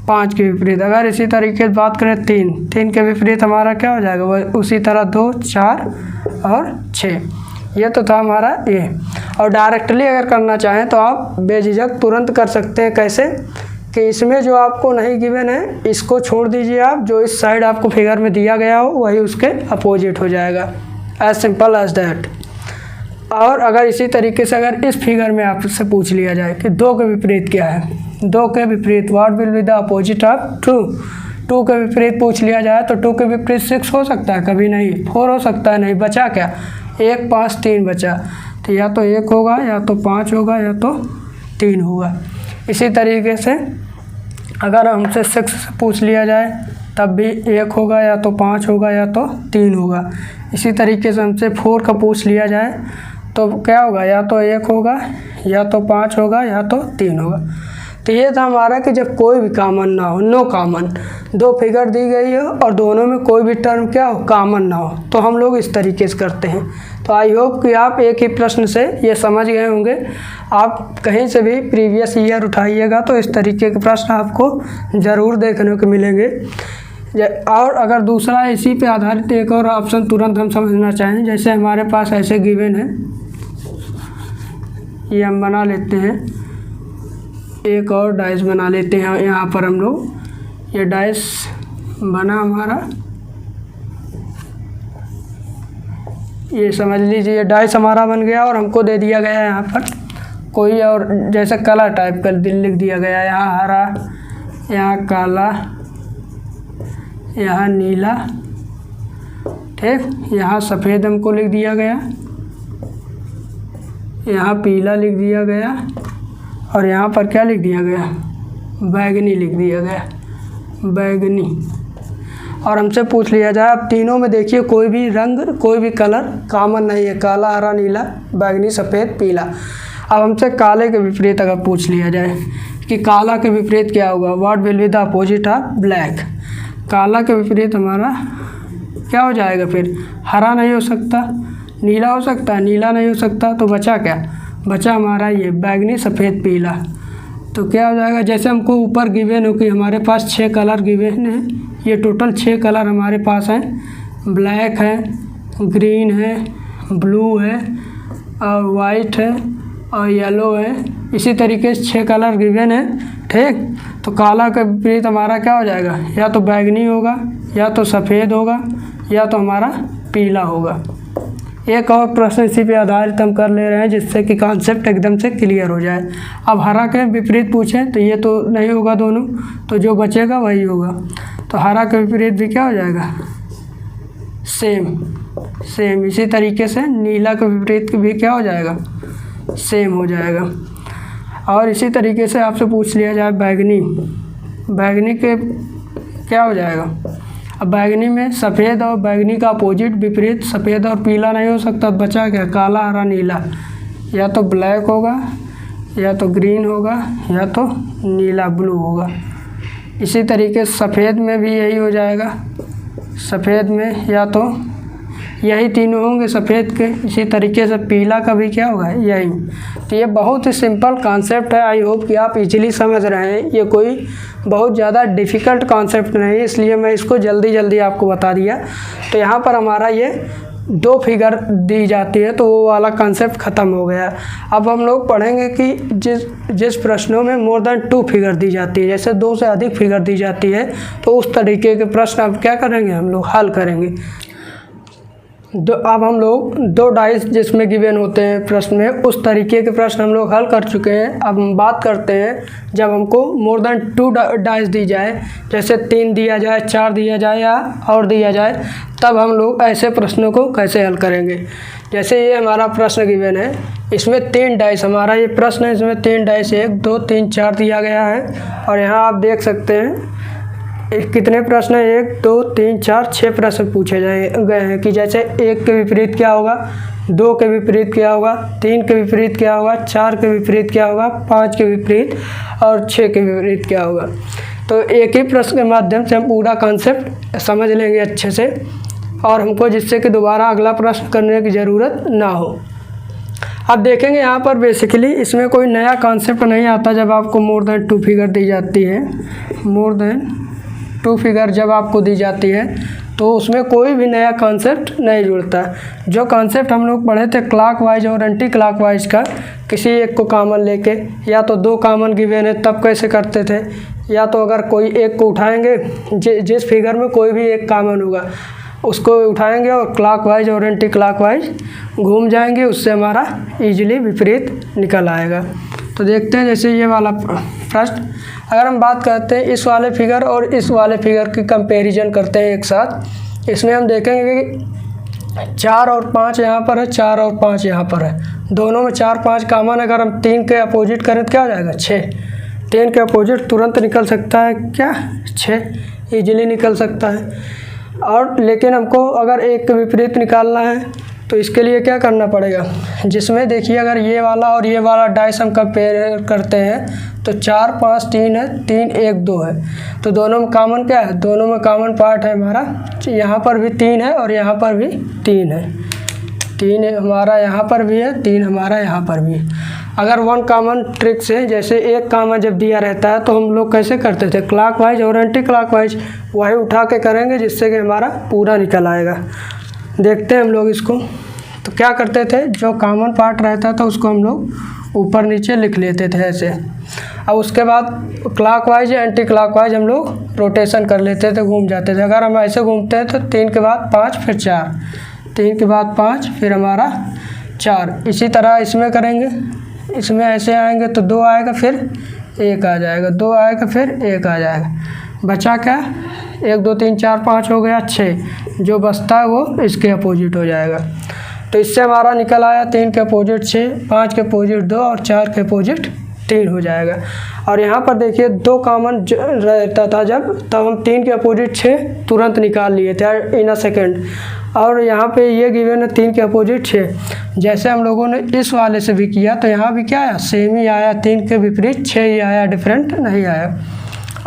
5 के विपरीत। अगर इसी तरीके से बात करें 3 के विपरीत हमारा क्या हो जाएगा, वह उसी तरह 2 4 और 6। ये तो था हमारा ये। और डायरेक्टली अगर करना चाहें तो आप बेझिझक तुरंत कर सकते हैं। कैसे कि इसमें जो आपको नहीं गिवन है इसको छोड़ दीजिए आप, जो इस साइड आपको फिगर में दिया गया हो वही उसके अपोजिट हो जाएगा, एज सिंपल एज दैट। और अगर इसी तरीके से अगर इस फिगर में आपसे पूछ लिया जाए कि 2 के विपरीत क्या है, 2 के विपरीत what will be the opposite of 2, 2 के विपरीत पूछ लिया जाए तो 2 के विपरीत 6 हो सकता है, कभी नहीं। 4 हो सकता है, नहीं। बचा क्या 1 5 3 बचा, तो या तो 1 होगा, या तो 5 होगा, या तो 3 होगा। इसी तरीके से अगर हमसे 6 से पूछ लिया जाए तब भी 1 होगा, या तो 5 होगा, या तो 3 होगा। इसी तरीके से हमसे 4 का पूछ लिया जाए तो क्या होगा, या तो 1 होगा, या तो 5 होगा, या तो 3 होगा। तो ये था हमारा कि जब कोई भी कॉमन ना हो, नो कॉमन, 2 फिगर दी गई हो और दोनों में कोई भी टर्म क्या हो, कॉमन ना हो, तो हम लोग इस तरीके से करते हैं। तो आई होप कि आप एक ही प्रश्न से ये समझ गए होंगे। आप कहीं से भी प्रीवियस ईयर उठाइएगा तो इस तरीके के प्रश्न आपको ज़रूर देखने को मिलेंगे। और अगर दूसरा इसी पे आधारित एक और ऑप्शन तुरंत हम समझना चाहें, जैसे हमारे पास ऐसे गिवन है, ये हम बना लेते हैं, एक और डाइस बना लेते हैं यहाँ पर हम लोग। ये डाइस बना हमारा, ये समझ लीजिए डाइस हमारा बन गया और हमको दे दिया गया है यहाँ पर कोई और जैसे कलर टाइप का लिख दिया गया है, यहाँ हरा, यहाँ काला, यहाँ नीला, ठीक, यहाँ सफ़ेद हमको लिख दिया गया, यहाँ पीला लिख दिया गया और यहाँ पर क्या लिख दिया गया, बैगनी लिख दिया गया, बैगनी। और हमसे पूछ लिया जाए, अब तीनों में देखिए कोई भी रंग, कोई भी कलर कॉमन नहीं है, काला, हरा, नीला, बैगनी, सफ़ेद, पीला। अब हमसे काले के विपरीत अगर पूछ लिया जाए कि काला के विपरीत क्या होगा, what will be the opposite of black, काला के विपरीत हमारा क्या हो जाएगा, फिर हरा नहीं हो सकता, नीला हो सकता है, नीला नहीं हो सकता, तो बचा क्या, बचा हमारा ये बैगनी, सफ़ेद, पीला। तो क्या हो जाएगा, जैसे हमको ऊपर गिवन हो कि हमारे पास 6 कलर गिवन है, ये टोटल 6 कलर हमारे पास हैं, ब्लैक है, ग्रीन है, ब्लू है और वाइट है और येलो है, इसी तरीके से 6 कलर गिवन है, ठीक। तो काला का विपरीत हमारा क्या हो जाएगा, या तो बैगनी होगा, या तो सफ़ेद होगा, या तो हमारा पीला होगा। एक और प्रश्न इसी पे आधारित हम कर ले रहे हैं जिससे कि कॉन्सेप्ट एकदम से क्लियर हो जाए। अब हरा के विपरीत पूछें तो ये तो नहीं होगा दोनों, तो जो बचेगा वही होगा। तो हरा के विपरीत भी क्या हो जाएगा, सेम। इसी तरीके से नीला के विपरीत भी क्या हो जाएगा, सेम हो जाएगा। और इसी तरीके से आपसे पूछ लिया जाए बैगनी के क्या हो जाएगा। अब बैगनी में सफ़ेद और बैगनी का अपोजिट विपरीत, सफ़ेद और पीला नहीं हो सकता, तो बचा क्या, काला, हरा, नीला, या तो ब्लैक होगा, या तो ग्रीन होगा, या तो नीला, ब्लू होगा। इसी तरीके से सफ़ेद में भी यही हो जाएगा, सफ़ेद में या तो यही तीनों होंगे सफ़ेद के। इसी तरीके से पीला का भी क्या होगा, यही। तो ये बहुत ही सिंपल कॉन्सेप्ट है, आई होप कि आप इजीली समझ रहे हैं। ये कोई बहुत ज़्यादा डिफ़िकल्ट कॉन्सेप्ट नहीं है, इसलिए मैं इसको जल्दी जल्दी आपको बता दिया। तो यहाँ पर हमारा ये 2 फिगर दी जाती है, तो वो वाला कॉन्सेप्ट ख़त्म हो गया। अब हम लोग पढ़ेंगे कि जिस प्रश्नों में मोर देन 2 फिगर दी जाती है, जैसे 2 से अधिक फिगर दी जाती है, तो उस तरीके के प्रश्न अब क्या करेंगे, हम लोग हल करेंगे। अब हम लोग 2 डाइस जिसमें गिवन होते हैं प्रश्न में, उस तरीके के प्रश्न हम लोग हल कर चुके हैं। अब हम बात करते हैं जब हमको मोर देन 2 डाइस दी जाए, जैसे 3 दिया जाए, 4 दिया जाए या और दिया जाए, तब हम लोग ऐसे प्रश्नों को कैसे हल करेंगे। जैसे ये हमारा प्रश्न गिवन है, इसमें 3 डाइस, हमारा ये प्रश्न है, इसमें 3 डाइस 1 2 3 4 दिया गया है। और यहाँ आप देख सकते हैं कितने प्रश्न हैं, 1 2 3 4 6 प्रश्न पूछे गए हैं कि जैसे 1 के विपरीत क्या होगा, 2 के विपरीत क्या होगा, 3 के विपरीत क्या होगा, 4 के विपरीत क्या होगा, 5 के विपरीत और 6 के विपरीत क्या होगा। तो एक ही प्रश्न के माध्यम से हम पूरा कॉन्सेप्ट समझ लेंगे अच्छे से, और हमको जिससे कि दोबारा अगला प्रश्न करने की ज़रूरत ना हो। अब देखेंगे यहाँ पर बेसिकली इसमें कोई नया कॉन्सेप्ट नहीं आता जब आपको मोर देन 2 फिगर दी जाती है। मोर देन 2 फिगर जब आपको दी जाती है तो उसमें कोई भी नया कॉन्सेप्ट नहीं जुड़ता। जो कॉन्सेप्ट हम लोग पढ़े थे क्लॉकवाइज और एंटी क्लॉकवाइज का, किसी एक को कॉमन लेके, या तो 2 कॉमन गिवन है तब कैसे करते थे, या तो अगर कोई एक को उठाएंगे, जिस फिगर में कोई भी एक कॉमन होगा उसको उठाएंगे और क्लॉकवाइज और एंटी क्लॉकवाइज घूम जाएंगे, उससे हमारा इजीली विपरीत निकल आएगा। तो देखते हैं जैसे ये वाला प्रश्न, अगर हम बात करते हैं इस वाले फिगर और इस वाले फिगर की कंपैरिजन करते हैं एक साथ, इसमें हम देखेंगे कि 4 और 5 यहाँ पर है, 4 और 5 यहाँ पर है, दोनों में 4 5 कॉमन। अगर हम 3 के अपोजिट करें तो क्या हो जाएगा, 6। 3 के अपोजिट तुरंत निकल सकता है क्या, 6 ईजिली निकल सकता है। और लेकिन हमको अगर 1 के विपरीत निकालना है तो इसके लिए क्या करना पड़ेगा, जिसमें देखिए अगर ये वाला और ये वाला डाइस हम कंपेयर करते हैं तो 4 5 3 है, 3 1 2 है, तो दोनों में कॉमन क्या है, दोनों में कॉमन पार्ट है हमारा, यहाँ पर भी 3 है और यहाँ पर भी 3 है, 3 हमारा यहाँ पर भी है, 3 हमारा यहाँ पर भी है। अगर वन कॉमन ट्रिक से, जैसे एक कॉमन जब दिया रहता है तो हम लोग कैसे करते थे, क्लॉकवाइज और एंटी क्लॉकवाइज वही उठा के करेंगे जिससे कि हमारा पूरा निकल आएगा। देखते हैं हम लोग इसको। तो क्या करते थे, जो कॉमन पार्ट रहता था उसको हम लोग ऊपर नीचे लिख लेते थे ऐसे। अब उसके बाद क्लॉकवाइज या एंटी क्लॉकवाइज हम लोग रोटेशन कर लेते थे, घूम जाते थे। अगर हम ऐसे घूमते हैं तो 3 के बाद 5 फिर 4, 3 के बाद 5 फिर हमारा 4। इसी तरह इसमें करेंगे, इसमें ऐसे आएंगे तो 2 आएगा फिर 1 आ जाएगा, 2 आएगा फिर 1 आ जाएगा। बचा क्या, 1 2 3 4 5 हो गया 6, जो बचता है वो इसके अपोजिट हो जाएगा। तो इससे हमारा निकल आया 3 के अपोजिट 6, 5 के अपोजिट 2 और 4 के अपोजिट 3 हो जाएगा। और यहाँ पर देखिए 2 कॉमन रहता था जब, तब हम 3 के अपोजिट 6 तुरंत निकाल लिए थे इन अ सेकेंड। और यहाँ पे ये गिवन है 3 के अपोजिट 6, जैसे हम लोगों ने इस वाले से भी किया तो यहाँ भी क्या आया, सेम ही आया, 3 के विपरीत 6 ही आया, डिफरेंट नहीं आया।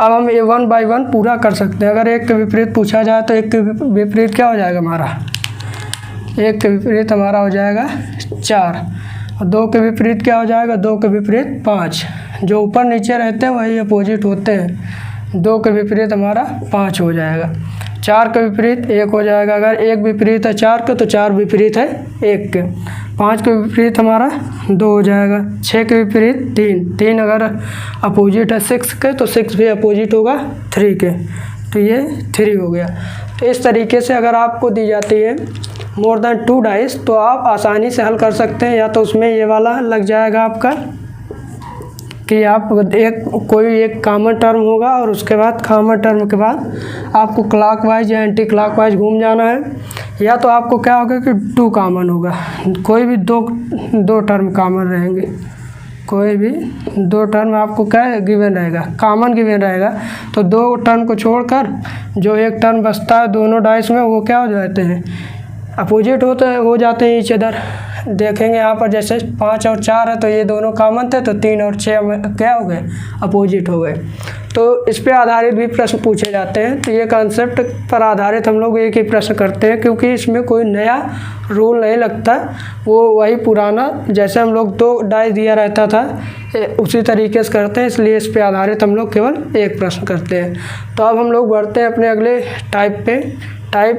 अब हम ये 1 बाय 1 पूरा कर सकते हैं। अगर 1 के विपरीत पूछा जाए तो 1 के विपरीत क्या हो जाएगा हमारा, 1 के विपरीत हमारा हो जाएगा 4, और 2 के विपरीत क्या हो जाएगा, 2 के विपरीत 5। जो ऊपर नीचे रहते हैं वही अपोजिट होते हैं। 2 के विपरीत हमारा 5 हो जाएगा, 4 के विपरीत 1 हो जाएगा। अगर 1 विपरीत है 4 के तो 4 विपरीत है 1 के। 5 के विपरीत हमारा 2 हो जाएगा, 6 के विपरीत 3, 3 अगर अपोजिट है 6 के तो 6 भी अपोजिट होगा 3 के, तो ये 3 हो गया। तो इस तरीके से अगर आपको दी जाती है मोर देन 2 डाइस तो आप आसानी से हल कर सकते हैं। या तो उसमें ये वाला लग जाएगा आपका कि आप कोई एक कॉमन टर्म होगा और उसके बाद कॉमन टर्म के बाद आपको क्लॉकवाइज या एंटी क्लॉकवाइज घूम जाना है, या तो आपको क्या होगा कि 2 कॉमन होगा, कोई भी दो टर्म कॉमन रहेंगे, कोई भी 2 टर्म आपको क्या गिवन रहेगा, कॉमन गिवन रहेगा। तो 2 टर्म को छोड़कर जो एक टर्म बचता है दोनों डाइस में वो क्या हो जाते हैं, अपोजिट हो जाते हैं ईच अदर। देखेंगे यहाँ पर जैसे 5 और 4 है तो ये दोनों कॉमन थे, तो 3 और 6 क्या हो गए, अपोजिट हो गए। तो इस पे आधारित भी प्रश्न पूछे जाते हैं। तो ये कॉन्सेप्ट पर आधारित हम लोग एक ही प्रश्न करते हैं, क्योंकि इसमें कोई नया रूल नहीं लगता, वो वही पुराना जैसे हम लोग 2 डाइस दिया रहता था उसी तरीके से करते हैं। इसलिए इस पे आधारित हम लोग केवल एक प्रश्न करते हैं। तो अब हम लोग बढ़ते हैं अपने अगले टाइप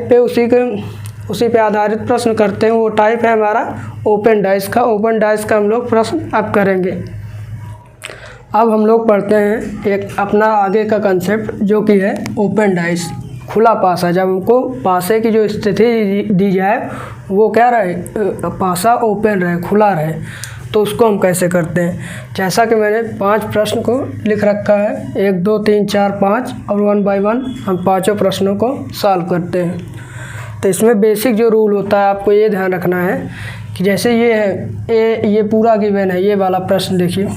पे उसी पे आधारित प्रश्न करते हैं। वो टाइप है हमारा ओपन डाइस का। ओपन डाइस का हम लोग प्रश्न अब करेंगे। अब हम लोग पढ़ते हैं एक अपना आगे का कंसेप्ट जो कि है ओपन डाइस, खुला पासा। जब हमको पासे की जो स्थिति दी जाए वो क्या रहे, पासा ओपन रहे, खुला रहे, तो उसको हम कैसे करते हैं। जैसा कि मैंने 5 प्रश्न को लिख रखा है, 1 2 3 4 5, और 1 बाय 1 हम 5 प्रश्नों को सॉल्व करते हैं। तो इसमें बेसिक जो रूल होता है आपको ये ध्यान रखना है कि जैसे ये है, ये पूरा गिवन है, ये वाला प्रश्न देखिए,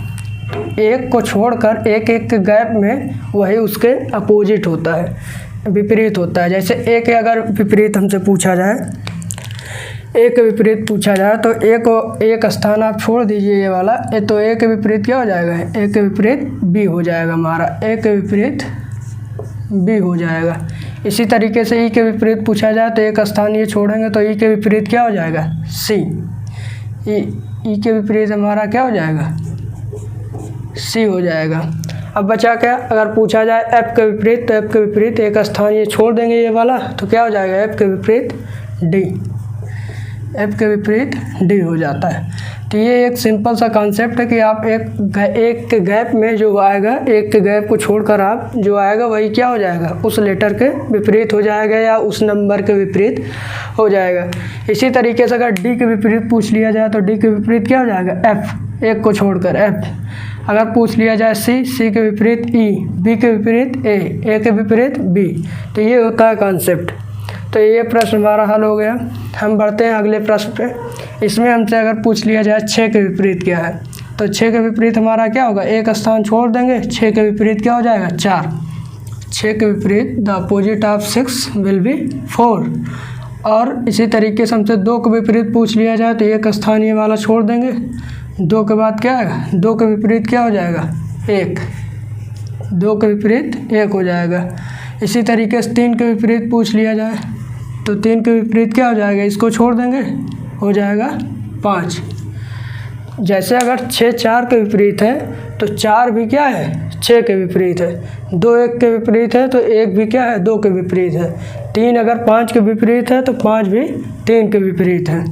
एक को छोड़कर एक के गैप में वही उसके अपोजिट होता है, विपरीत होता है। जैसे एक अगर विपरीत हमसे पूछा जाए, एक के विपरीत पूछा जाए तो एक स्थान आप छोड़ दीजिए ये वाला, तो एक के विपरीत क्या हो जाएगा, एक के विपरीत बी हो जाएगा हमारा, एक के विपरीत बी हो जाएगा। इसी तरीके से ई के विपरीत पूछा जाए तो एक स्थान ये छोड़ेंगे तो ई के विपरीत क्या हो जाएगा, सी। ई के विपरीत हमारा क्या हो जाएगा, सी हो जाएगा। अब बचा क्या, अगर पूछा जाए एफ के विपरीत तो एफ के विपरीत एक स्थान ये छोड़ देंगे ये वाला, तो क्या हो जाएगा, एफ के विपरीत डी, एफ के विपरीत डी हो जाता है। तो ये एक सिंपल सा कॉन्सेप्ट है कि आप एक के गैप में जो आएगा, एक के गैप को छोड़कर आप जो आएगा वही क्या हो जाएगा, उस लेटर के विपरीत हो जाएगा या उस नंबर के विपरीत हो जाएगा। इसी तरीके से अगर डी के विपरीत पूछ लिया जाए तो डी के विपरीत क्या हो जाएगा, एफ, एक को छोड़कर एफ। अगर पूछ लिया जाए सी के विपरीत ई, बी के विपरीत ए के विपरीत बी। तो ये होता है कॉन्सेप्ट। तो ये प्रश्न हमारा हल हो गया। हम बढ़ते हैं अगले प्रश्न पे। इसमें हमसे अगर पूछ लिया जाए 6 के विपरीत क्या है, तो 6 के विपरीत हमारा क्या होगा, एक स्थान छोड़ देंगे, 6 के विपरीत क्या हो जाएगा, 4। 6 के विपरीत the opposite of 6 will be 4। और इसी तरीके से हमसे 2 के विपरीत पूछ लिया जाए तो एक स्थान ये वाला छोड़ देंगे। 2 के बाद क्या आएगा, 2 के विपरीत क्या हो जाएगा, 1। 2 के विपरीत 1 हो जाएगा। इसी तरीके से 3 के विपरीत पूछ लिया जाए तो 3 के विपरीत क्या हो जाएगा, इसको छोड़ देंगे, हो जाएगा 5। जैसे अगर 6 4 के विपरीत है तो 4 भी क्या है, 6 के विपरीत है। 2 1 के विपरीत है तो 1 भी क्या है, 2 के विपरीत है। 3 अगर 5 के विपरीत है तो 5 भी 3 के विपरीत है।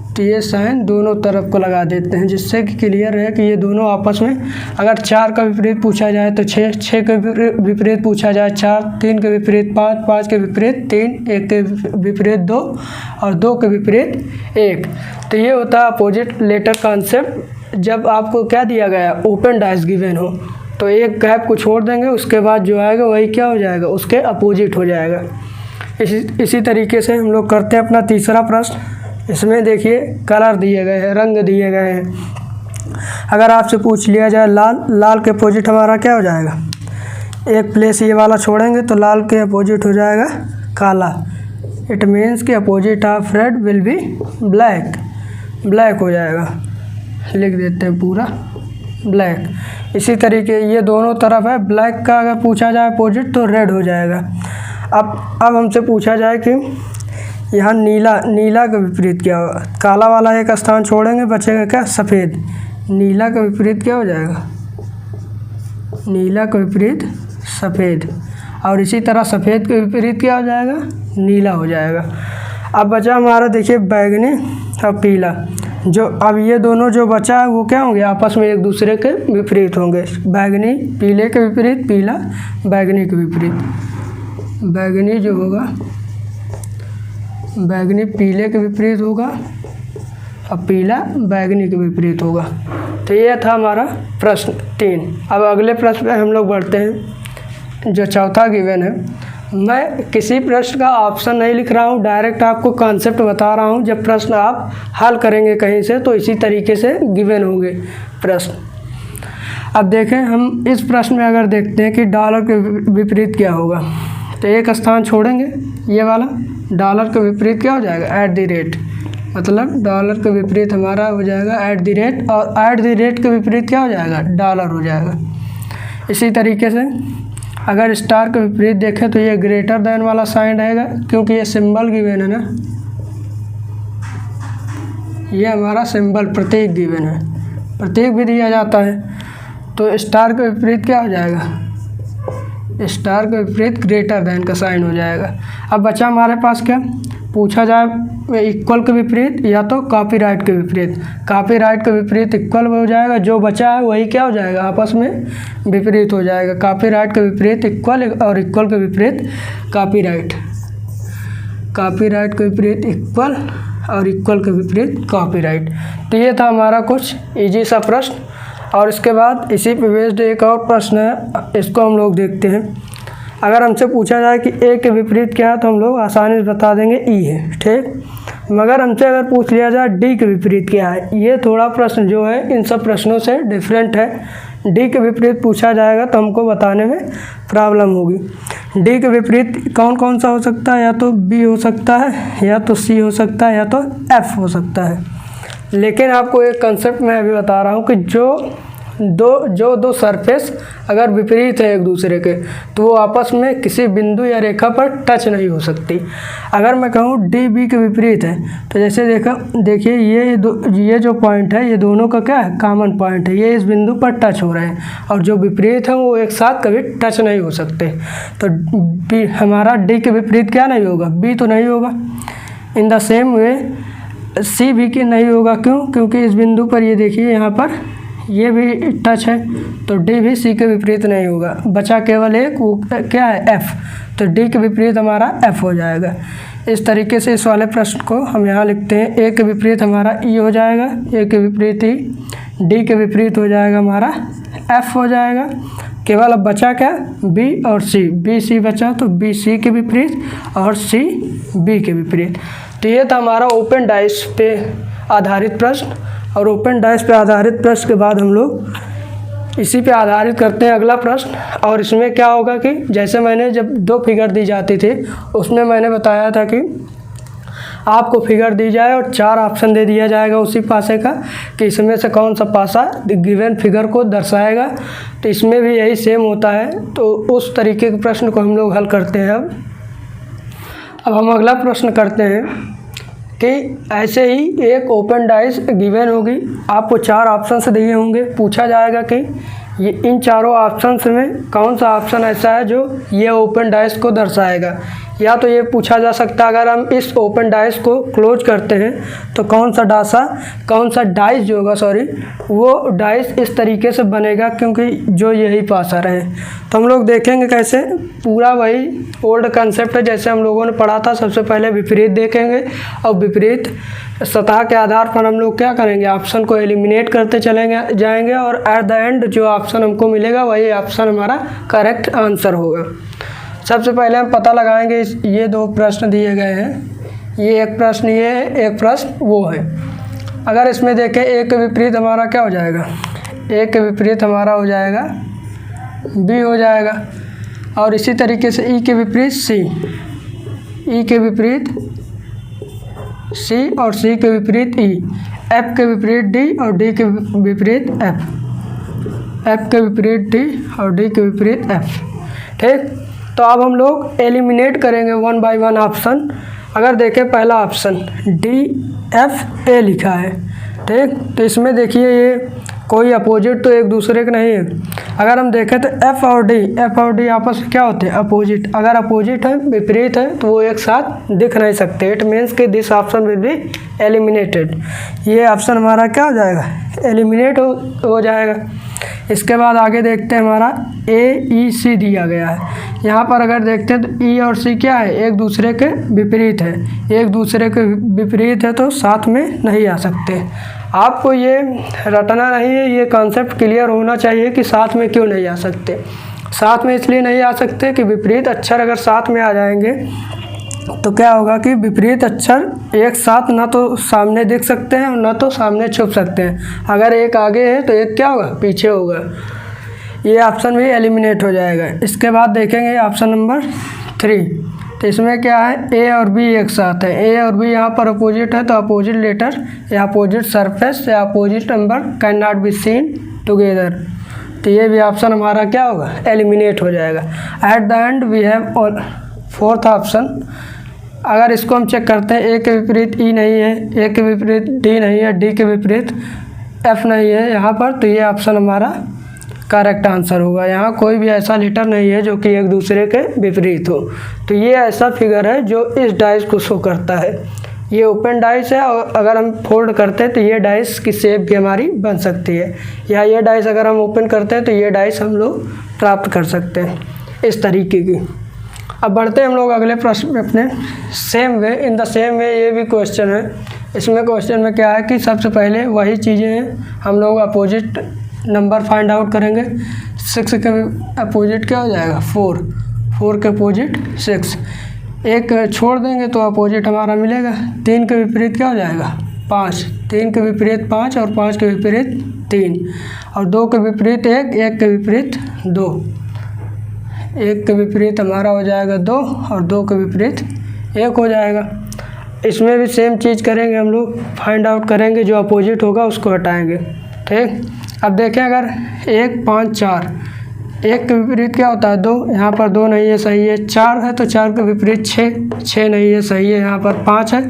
तो ये साइन दोनों तरफ को लगा देते हैं जिससे कि क्लियर रहे कि ये दोनों आपस में, अगर 4 का विपरीत पूछा जाए तो 6, 6 के विपरीत पूछा जाए 4, 3 के विपरीत 5, 5 के विपरीत 3, 1 के विपरीत 2 और 2 के विपरीत 1। तो ये होता है अपोजिट लेटर कॉन्सेप्ट। जब आपको क्या दिया गया, ओपन डाइस गिवन हो तो एक गैप को छोड़ देंगे, उसके बाद जो आएगा वही क्या हो जाएगा, उसके अपोजिट हो जाएगा। इसी तरीके से हम लोग करते हैं अपना तीसरा प्रश्न। इसमें देखिए कलर दिए गए हैं, रंग दिए गए हैं। अगर आपसे पूछ लिया जाए लाल, लाल के अपोजिट हमारा क्या हो जाएगा, एक प्लेस ये वाला छोड़ेंगे तो लाल के अपोजिट हो जाएगा काला। इट मीन्स कि opposite of red will be black, black हो जाएगा। लिख देते हैं पूरा ब्लैक। इसी तरीके ये दोनों तरफ है, ब्लैक का अगर पूछा जाए अपोजिट तो रेड हो जाएगा। अब हमसे पूछा जाए कि यहाँ नीला, नीला का विपरीत क्या होगा, काला वाला एक स्थान छोड़ेंगे, बचेगा क्या, सफ़ेद। नीला का विपरीत क्या हो जाएगा, नीला का विपरीत सफ़ेद। और इसी तरह सफ़ेद के विपरीत क्या हो जाएगा, नीला हो जाएगा। अब बचा हमारा देखिए बैगनी और पीला। जो अब ये दोनों जो बचा है वो क्या होंगे, आपस में एक दूसरे के विपरीत होंगे। बैगनी पीले के विपरीत, पीला बैगनी के विपरीत। बैगनी जो होगा, बैगनी पीले के विपरीत होगा और पीला बैगनी के विपरीत होगा। तो ये था हमारा प्रश्न 3। अब अगले प्रश्न पे हम लोग बढ़ते हैं जो चौथा गिवन है। मैं किसी प्रश्न का ऑप्शन नहीं लिख रहा हूँ, डायरेक्ट आपको कॉन्सेप्ट बता रहा हूँ। जब प्रश्न आप हल करेंगे कहीं से तो इसी तरीके से गिवन होंगे प्रश्न। अब देखें हम इस प्रश्न में अगर देखते हैं कि डॉलर के विपरीत क्या होगा, तो एक स्थान छोड़ेंगे ये वाला, डॉलर के विपरीत क्या हो जाएगा, एट द रेट। मतलब डॉलर के विपरीत हमारा हो जाएगा एट द रेट, और एट द रेट के विपरीत क्या हो जाएगा, डॉलर हो जाएगा। इसी तरीके से अगर स्टार के विपरीत देखें तो ये ग्रेटर देन वाला साइन रहेगा, क्योंकि ये सिंबल गिवन है ना, ये हमारा सिंबल प्रतीक गिवन है, प्रतीक भी दिया जाता है। तो स्टार के विपरीत क्या हो जाएगा, स्टार के विपरीत ग्रेटर देन का साइन हो जाएगा। अब बचा हमारे पास क्या, पूछा जाए इक्वल के विपरीत या तो कॉपीराइट के विपरीत। कॉपीराइट के विपरीत इक्वल हो जाएगा, जो बचा है वही क्या हो जाएगा, आपस में विपरीत हो जाएगा। कॉपीराइट के विपरीत इक्वल और इक्वल के विपरीत कॉपीराइट। कॉपीराइट के विपरीत इक्वल और इक्वल के विपरीत कॉपीराइट। तो ये था हमारा कुछ इजी सा प्रश्न। और इसके बाद इसी पे बेस्ड एक और प्रश्न है, इसको हम लोग देखते हैं। अगर हमसे पूछा जाए कि ए के विपरीत क्या है तो हम लोग आसानी से बता देंगे ई है, ठीक। मगर हमसे अगर पूछ लिया जाए डी के विपरीत क्या है, ये थोड़ा प्रश्न जो है इन सब प्रश्नों से डिफरेंट है। डी के विपरीत पूछा जाएगा तो हमको बताने में प्रॉब्लम होगी। डी के विपरीत कौन कौन सा हो सकता है, या तो बी हो सकता है, या तो सी हो सकता है, या तो एफ हो सकता है। लेकिन आपको एक कंसेप्ट मैं अभी बता रहा हूँ कि जो दो सरफेस अगर विपरीत है एक दूसरे के तो वो आपस में किसी बिंदु या रेखा पर टच नहीं हो सकती। अगर मैं कहूँ डी बी के विपरीत है तो जैसे देखिए ये जो पॉइंट है ये दोनों का क्या है, कॉमन पॉइंट है, ये इस बिंदु पर टच हो रहे हैं, और जो विपरीत है वो एक साथ कभी टच नहीं हो सकते। तो बी हमारा डी के विपरीत क्या नहीं होगा, बी तो नहीं होगा। इन द सेम वे सी भी की नहीं होगा, क्यों, क्योंकि इस बिंदु पर ये देखिए यहाँ पर ये भी टच है, तो डी भी सी के विपरीत नहीं होगा। बचा केवल एक, वो क्या है, एफ। तो डी के विपरीत हमारा एफ हो जाएगा। इस तरीके से इस वाले प्रश्न को हम यहाँ लिखते हैं। ए के विपरीत हमारा ई हो जाएगा, ए के विपरीत ई, डी के विपरीत हो जाएगा हमारा एफ हो जाएगा। केवल अब बचा क्या, बी और सी, बी सी बचा, तो बी सी के विपरीत और सी बी के विपरीत। तो ये था हमारा ओपन डाइस पे आधारित प्रश्न। और ओपन डाइस पे आधारित प्रश्न के बाद हम लोग इसी पे आधारित करते हैं अगला प्रश्न। और इसमें क्या होगा कि जैसे मैंने जब 2 फिगर दी जाती थी उसमें मैंने बताया था कि आपको फिगर दी जाए और 4 ऑप्शन दे दिया जाएगा उसी पासे का कि इसमें से कौन सा पासा गिवन फिगर को दर्शाएगा। तो इसमें भी यही सेम होता है। तो उस तरीके के प्रश्न को हम लोग हल करते हैं। अब हम अगला प्रश्न करते हैं कि ऐसे ही एक ओपन डाइस गिवन होगी, आपको 4 ऑप्शंस दिए होंगे। पूछा जाएगा कि ये इन चारों ऑप्शंस में कौन सा ऑप्शन ऐसा है जो ये ओपन डाइस को दर्शाएगा। या तो ये पूछा जा सकता है अगर हम इस ओपन डाइस को क्लोज करते हैं तो कौन सा डाइस जो होगा वो डाइस इस तरीके से बनेगा क्योंकि जो यही पासा रहे। तो हम लोग देखेंगे कैसे, पूरा वही ओल्ड कंसेप्ट है जैसे हम लोगों ने पढ़ा था। सबसे पहले विपरीत देखेंगे और विपरीत सतह के आधार पर हम लोग क्या करेंगे, ऑप्शन को एलिमिनेट करते जाएंगे और एट द एंड जो ऑप्शन हमको मिलेगा वही ऑप्शन हमारा करेक्ट आंसर होगा। सबसे पहले हम पता लगाएंगे, ये 2 प्रश्न दिए गए हैं, ये एक प्रश्न ये है, एक प्रश्न वो है। अगर इसमें देखें ए के विपरीत हमारा क्या हो जाएगा, ए के विपरीत हमारा हो जाएगा बी हो जाएगा। और इसी तरीके से ई के विपरीत सी, ई के विपरीत सी और सी के विपरीत ई, एफ के विपरीत डी और डी के विपरीत एफ, एफ के विपरीत डी और डी के विपरीत एफ। ठीक, तो अब हम लोग एलिमिनेट करेंगे 1 बाय 1 ऑप्शन। अगर देखें पहला ऑप्शन डी एफ ए लिखा है, ठीक, तो इसमें देखिए ये कोई अपोजिट तो एक दूसरे के नहीं है। अगर हम देखें तो एफ और डी आपस में क्या होते हैं, अपोजिट। अगर अपोजिट है, विपरीत है, तो वो एक साथ दिख नहीं सकते। इट मीन्स कि this option will be eliminated. ये ऑप्शन हमारा क्या हो जाएगा, एलिमिनेट हो जाएगा। इसके बाद आगे देखते हैं हमारा ए ई सी दिया गया है। यहाँ पर अगर देखते हैं तो ई और सी क्या है, एक दूसरे के विपरीत है। एक दूसरे के विपरीत है तो साथ में नहीं आ सकते। आपको ये रटना नहीं है, ये कॉन्सेप्ट क्लियर होना चाहिए कि साथ में क्यों नहीं आ सकते। साथ में इसलिए नहीं आ सकते कि विपरीत अक्षर अगर साथ में आ जाएंगे तो क्या होगा कि विपरीत अक्षर एक साथ ना तो सामने दिख सकते हैं और ना तो सामने छुप सकते हैं। अगर एक आगे है तो एक क्या होगा, पीछे होगा। ये ऑप्शन भी एलिमिनेट हो जाएगा। इसके बाद देखेंगे ऑप्शन नंबर 3। तो इसमें क्या है, ए और बी एक साथ है। ए और बी यहाँ पर अपोजिट है तो अपोजिट लेटर या अपोजिट सरफेस या opposite number can not be seen together. तो ये भी ऑप्शन हमारा क्या होगा, एलिमिनेट हो जाएगा। At the end we have 4th option. अगर इसको हम चेक करते हैं, ए के विपरीत ई नहीं है, ए के विपरीत डी नहीं है, डी के विपरीत एफ नहीं है यहाँ पर, तो ये ऑप्शन हमारा करेक्ट आंसर होगा। यहाँ कोई भी ऐसा लेटर नहीं है जो कि एक दूसरे के विपरीत हो। तो ये ऐसा फिगर है जो इस डाइस को शो करता है। ये ओपन डाइस है और अगर हम फोल्ड करते हैं तो ये डाइस की शेप भी हमारी बन सकती है, या ये डाइस अगर हम ओपन करते हैं तो ये डाइस हम लोग प्राप्त कर सकते हैं इस तरीके की। अब बढ़ते हैं हम लोग अगले प्रश्न में अपने। Same way, in the same way ये भी क्वेश्चन है। इसमें क्वेश्चन में क्या है कि सबसे पहले वही चीज़ें हैं, हम लोग अपोजिट नंबर फाइंड आउट करेंगे। 6 के अपोजिट क्या हो जाएगा, 4, 4 के अपोजिट 6। एक छोड़ देंगे तो अपोजिट हमारा मिलेगा। 3 के विपरीत क्या हो जाएगा, 5, 3 के विपरीत 5 और 5 के विपरीत 3 और 2 के विपरीत 1, 1 के विपरीत 2, 1 के विपरीत हमारा हो जाएगा 2 और 2 के विपरीत 1 हो जाएगा। इसमें भी सेम चीज़ करेंगे, हम लोग फाइंड आउट करेंगे, जो अपोजिट होगा उसको हटाएंगे। ठीक, अब देखें अगर 1, 5, 4, 1 के विपरीत क्या होता है, 2, यहाँ पर 2 नहीं है, सही है। 4 है तो 4 के विपरीत 6, 6 नहीं है, सही है। यहाँ पर 5 है,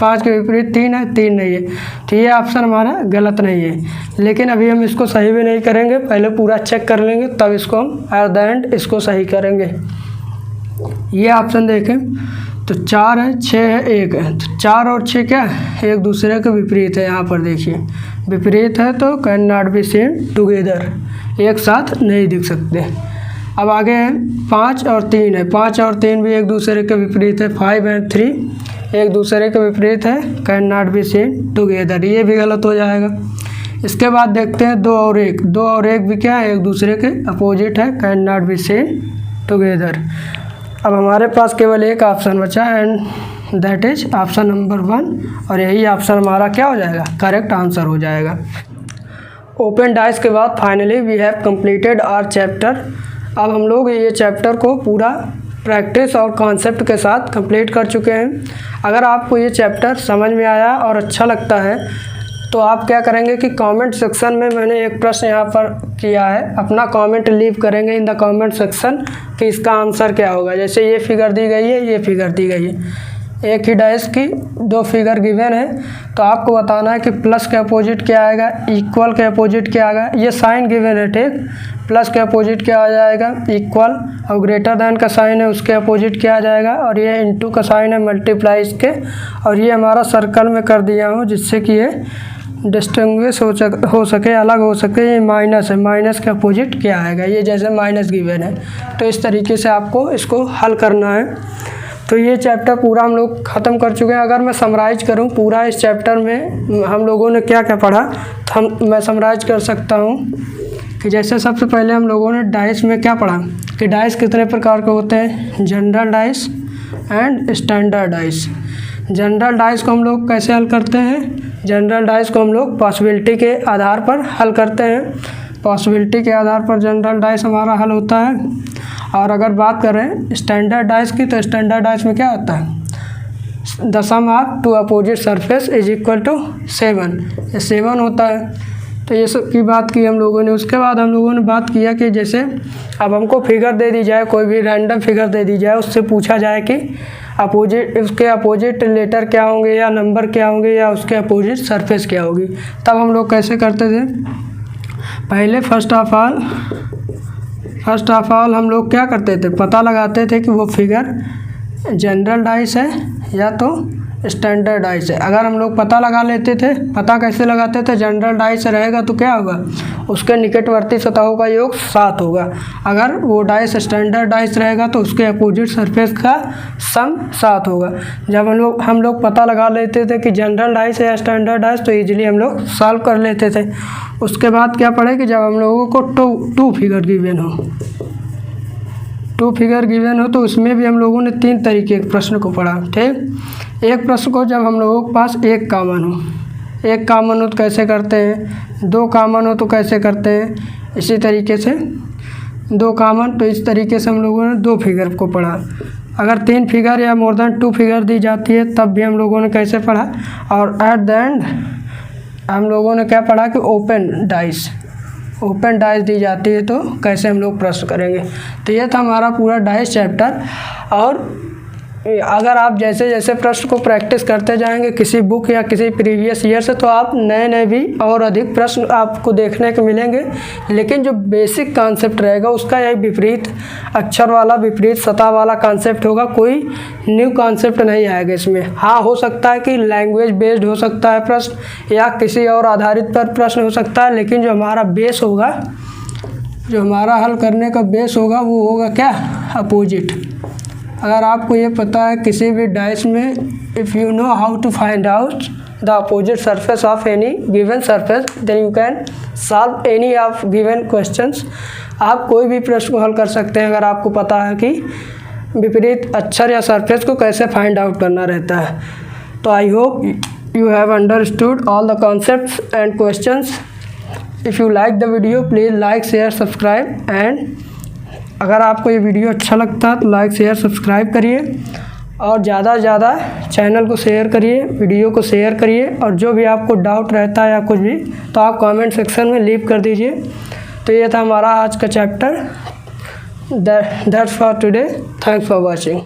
5 के विपरीत 3 है, 3 नहीं है। तो ये ऑप्शन हमारा गलत नहीं है। लेकिन अभी हम इसको सही भी नहीं करेंगे, पहले पूरा चेक कर लेंगे तब इसको हम एट द एंड इसको सही करेंगे। ये ऑप्शन देखें तो 4 है, 6 है, 1 है। तो 4 और 6 क्या है, एक दूसरे के विपरीत है। यहाँ पर देखिए विपरीत है तो can not be seen together, एक साथ नहीं दिख सकते। अब आगे है 5 और 3 है। 5 और 3 भी एक दूसरे के विपरीत है। 5 एंड 3 एक दूसरे के विपरीत है, can not be seen together, ये भी गलत हो जाएगा। इसके बाद देखते हैं 2 और 1। 2 और 1 भी क्या है, एक दूसरे के अपोजिट है, can not be seen together. अब हमारे पास केवल एक ऑप्शन बचा and that is option number 1 और यही ऑप्शन हमारा क्या हो जाएगा, करेक्ट आंसर हो जाएगा। ओपन डाइस के बाद finally we have completed our chapter. अब हम लोग ये चैप्टर को पूरा प्रैक्टिस और कॉन्सेप्ट के साथ कंप्लीट कर चुके हैं। अगर आपको ये चैप्टर समझ में आया और अच्छा लगता है तो आप क्या करेंगे कि कमेंट सेक्शन में मैंने एक प्रश्न यहाँ पर किया है, अपना कमेंट लीव करेंगे इन द कमेंट सेक्शन कि इसका आंसर क्या होगा। जैसे ये फिगर दी गई है, ये फिगर दी गई है, एक ही डाइस की दो फिगर गिवन है, तो आपको बताना है कि प्लस के अपोजिट क्या आएगा, इक्वल के अपोजिट क्या आएगा। ये साइन गिवन है, ठीक, प्लस के अपोजिट क्या आ जाएगा, इक्वल, और ग्रेटर देन का साइन है उसके अपोजिट क्या आ जाएगा, और ये इनटू का साइन है मल्टीप्लाई इसके, और ये हमारा सर्कल में कर दिया हूँ जिससे कि ये डिस्टिंग्विश हो सके, अलग हो सके। ये माइनस है, माइनस के अपोजिट क्या आएगा, ये जैसे माइनस गिवन है। तो इस तरीके से आपको इसको हल करना है। तो ये चैप्टर पूरा हम लोग ख़त्म कर चुके हैं। अगर मैं समराइज करूँ पूरा इस चैप्टर में हम लोगों ने क्या क्या पढ़ा, तो मैं समराइज कर सकता हूँ कि जैसे सबसे पहले हम लोगों ने डाइस में क्या पढ़ा कि डाइस कितने प्रकार के होते हैं, general dice and standard dice. General dice को हम लोग कैसे हल करते हैं, जनरल डाइस को हम लोग पॉसिबिलिटी के आधार पर हल करते हैं। पॉसिबिलिटी के आधार पर जनरल डाइस हमारा हल होता है। और अगर बात करें स्टैंडर्ड डाइस की, तो स्टैंडर्ड डाइस में क्या होता है, the sum of two opposite surface is equal to 7, ये 7 होता है। तो ये सब की बात की हम लोगों ने। उसके बाद हम लोगों ने बात किया कि जैसे अब हमको फिगर दे दी जाए, कोई भी रैंडम फिगर दे दी जाए, उससे पूछा जाए कि अपोजिट, उसके अपोजिट लेटर क्या होंगे या नंबर क्या होंगे या उसके अपोजिट सरफेस क्या होगी, तब हम लोग कैसे करते थे। पहले फर्स्ट ऑफ ऑल हम लोग क्या करते थे, पता लगाते थे कि वो फिगर जनरल डाइस है या तो स्टैंडर्ड डाइस है। अगर हम लोग पता लगा लेते थे, पता कैसे लगाते थे, जनरल डाइस रहेगा तो क्या होगा, उसके निकटवर्ती सतहों का योग 7 होगा। अगर वो डाइस स्टैंडर्ड डाइस रहेगा तो उसके अपोजिट सरफेस का सम 7 होगा। जब हम लोग पता लगा लेते थे कि जनरल डाइस है या स्टैंडर्ड डाइस, तो ईजिली हम लोग सॉल्व कर लेते थे। उसके बाद क्या पढ़े कि जब हम लोगों को टू फिगर गिवन हो, टू फिगर गिवन हो, तो उसमें भी हम लोगों ने 3 तरीके के प्रश्न को पढ़ा, ठीक। एक प्रश्न को जब हम लोगों के पास एक कामन हो तो कैसे करते हैं, 2 कामन हो तो कैसे करते हैं, इसी तरीके से 2 कामन, तो इस तरीके से हम लोगों ने 2 फिगर को पढ़ा। अगर 3 फिगर या मोर देन 2 फिगर दी जाती है तब भी हम लोगों ने कैसे पढ़ा। और एट द एंड हम लोगों ने क्या पढ़ा कि ओपन डाइस दी जाती है तो कैसे हम लोग प्रश्न करेंगे। तो ये था हमारा पूरा डाइस चैप्टर। और अगर आप जैसे जैसे प्रश्न को प्रैक्टिस करते जाएंगे किसी बुक या किसी प्रीवियस ईयर से, तो आप नए नए भी और अधिक प्रश्न आपको देखने को मिलेंगे। लेकिन जो बेसिक कॉन्सेप्ट रहेगा उसका यही विपरीत अक्षर वाला, विपरीत सतह वाला कॉन्सेप्ट होगा। कोई न्यू कॉन्सेप्ट नहीं आएगा इसमें। हाँ, हो सकता है कि लैंग्वेज बेस्ड हो सकता है प्रश्न या किसी और आधारित पर प्रश्न हो सकता है, लेकिन जो हमारा बेस होगा, जो हमारा हल करने का बेस होगा वो होगा क्या, अपोजिट। अगर आपको ये पता है किसी भी डाइस में, if you know how to find out the opposite surface of any given surface, then you can solve any of given questions. आप कोई भी प्रश्न को हल कर सकते हैं अगर आपको पता है कि विपरीत अक्षर या सरफेस को कैसे फाइंड आउट करना रहता है। तो I hope you have understood all the concepts and questions. If you like the video please like share subscribe. And अगर आपको ये वीडियो अच्छा लगता है तो लाइक शेयर सब्सक्राइब करिए और ज़्यादा से ज़्यादा चैनल को शेयर करिए, वीडियो को शेयर करिए। और जो भी आपको डाउट रहता है या कुछ भी, तो आप कमेंट सेक्शन में लीव कर दीजिए। तो ये था हमारा आज का chapter. That's for today. Thanks for watching.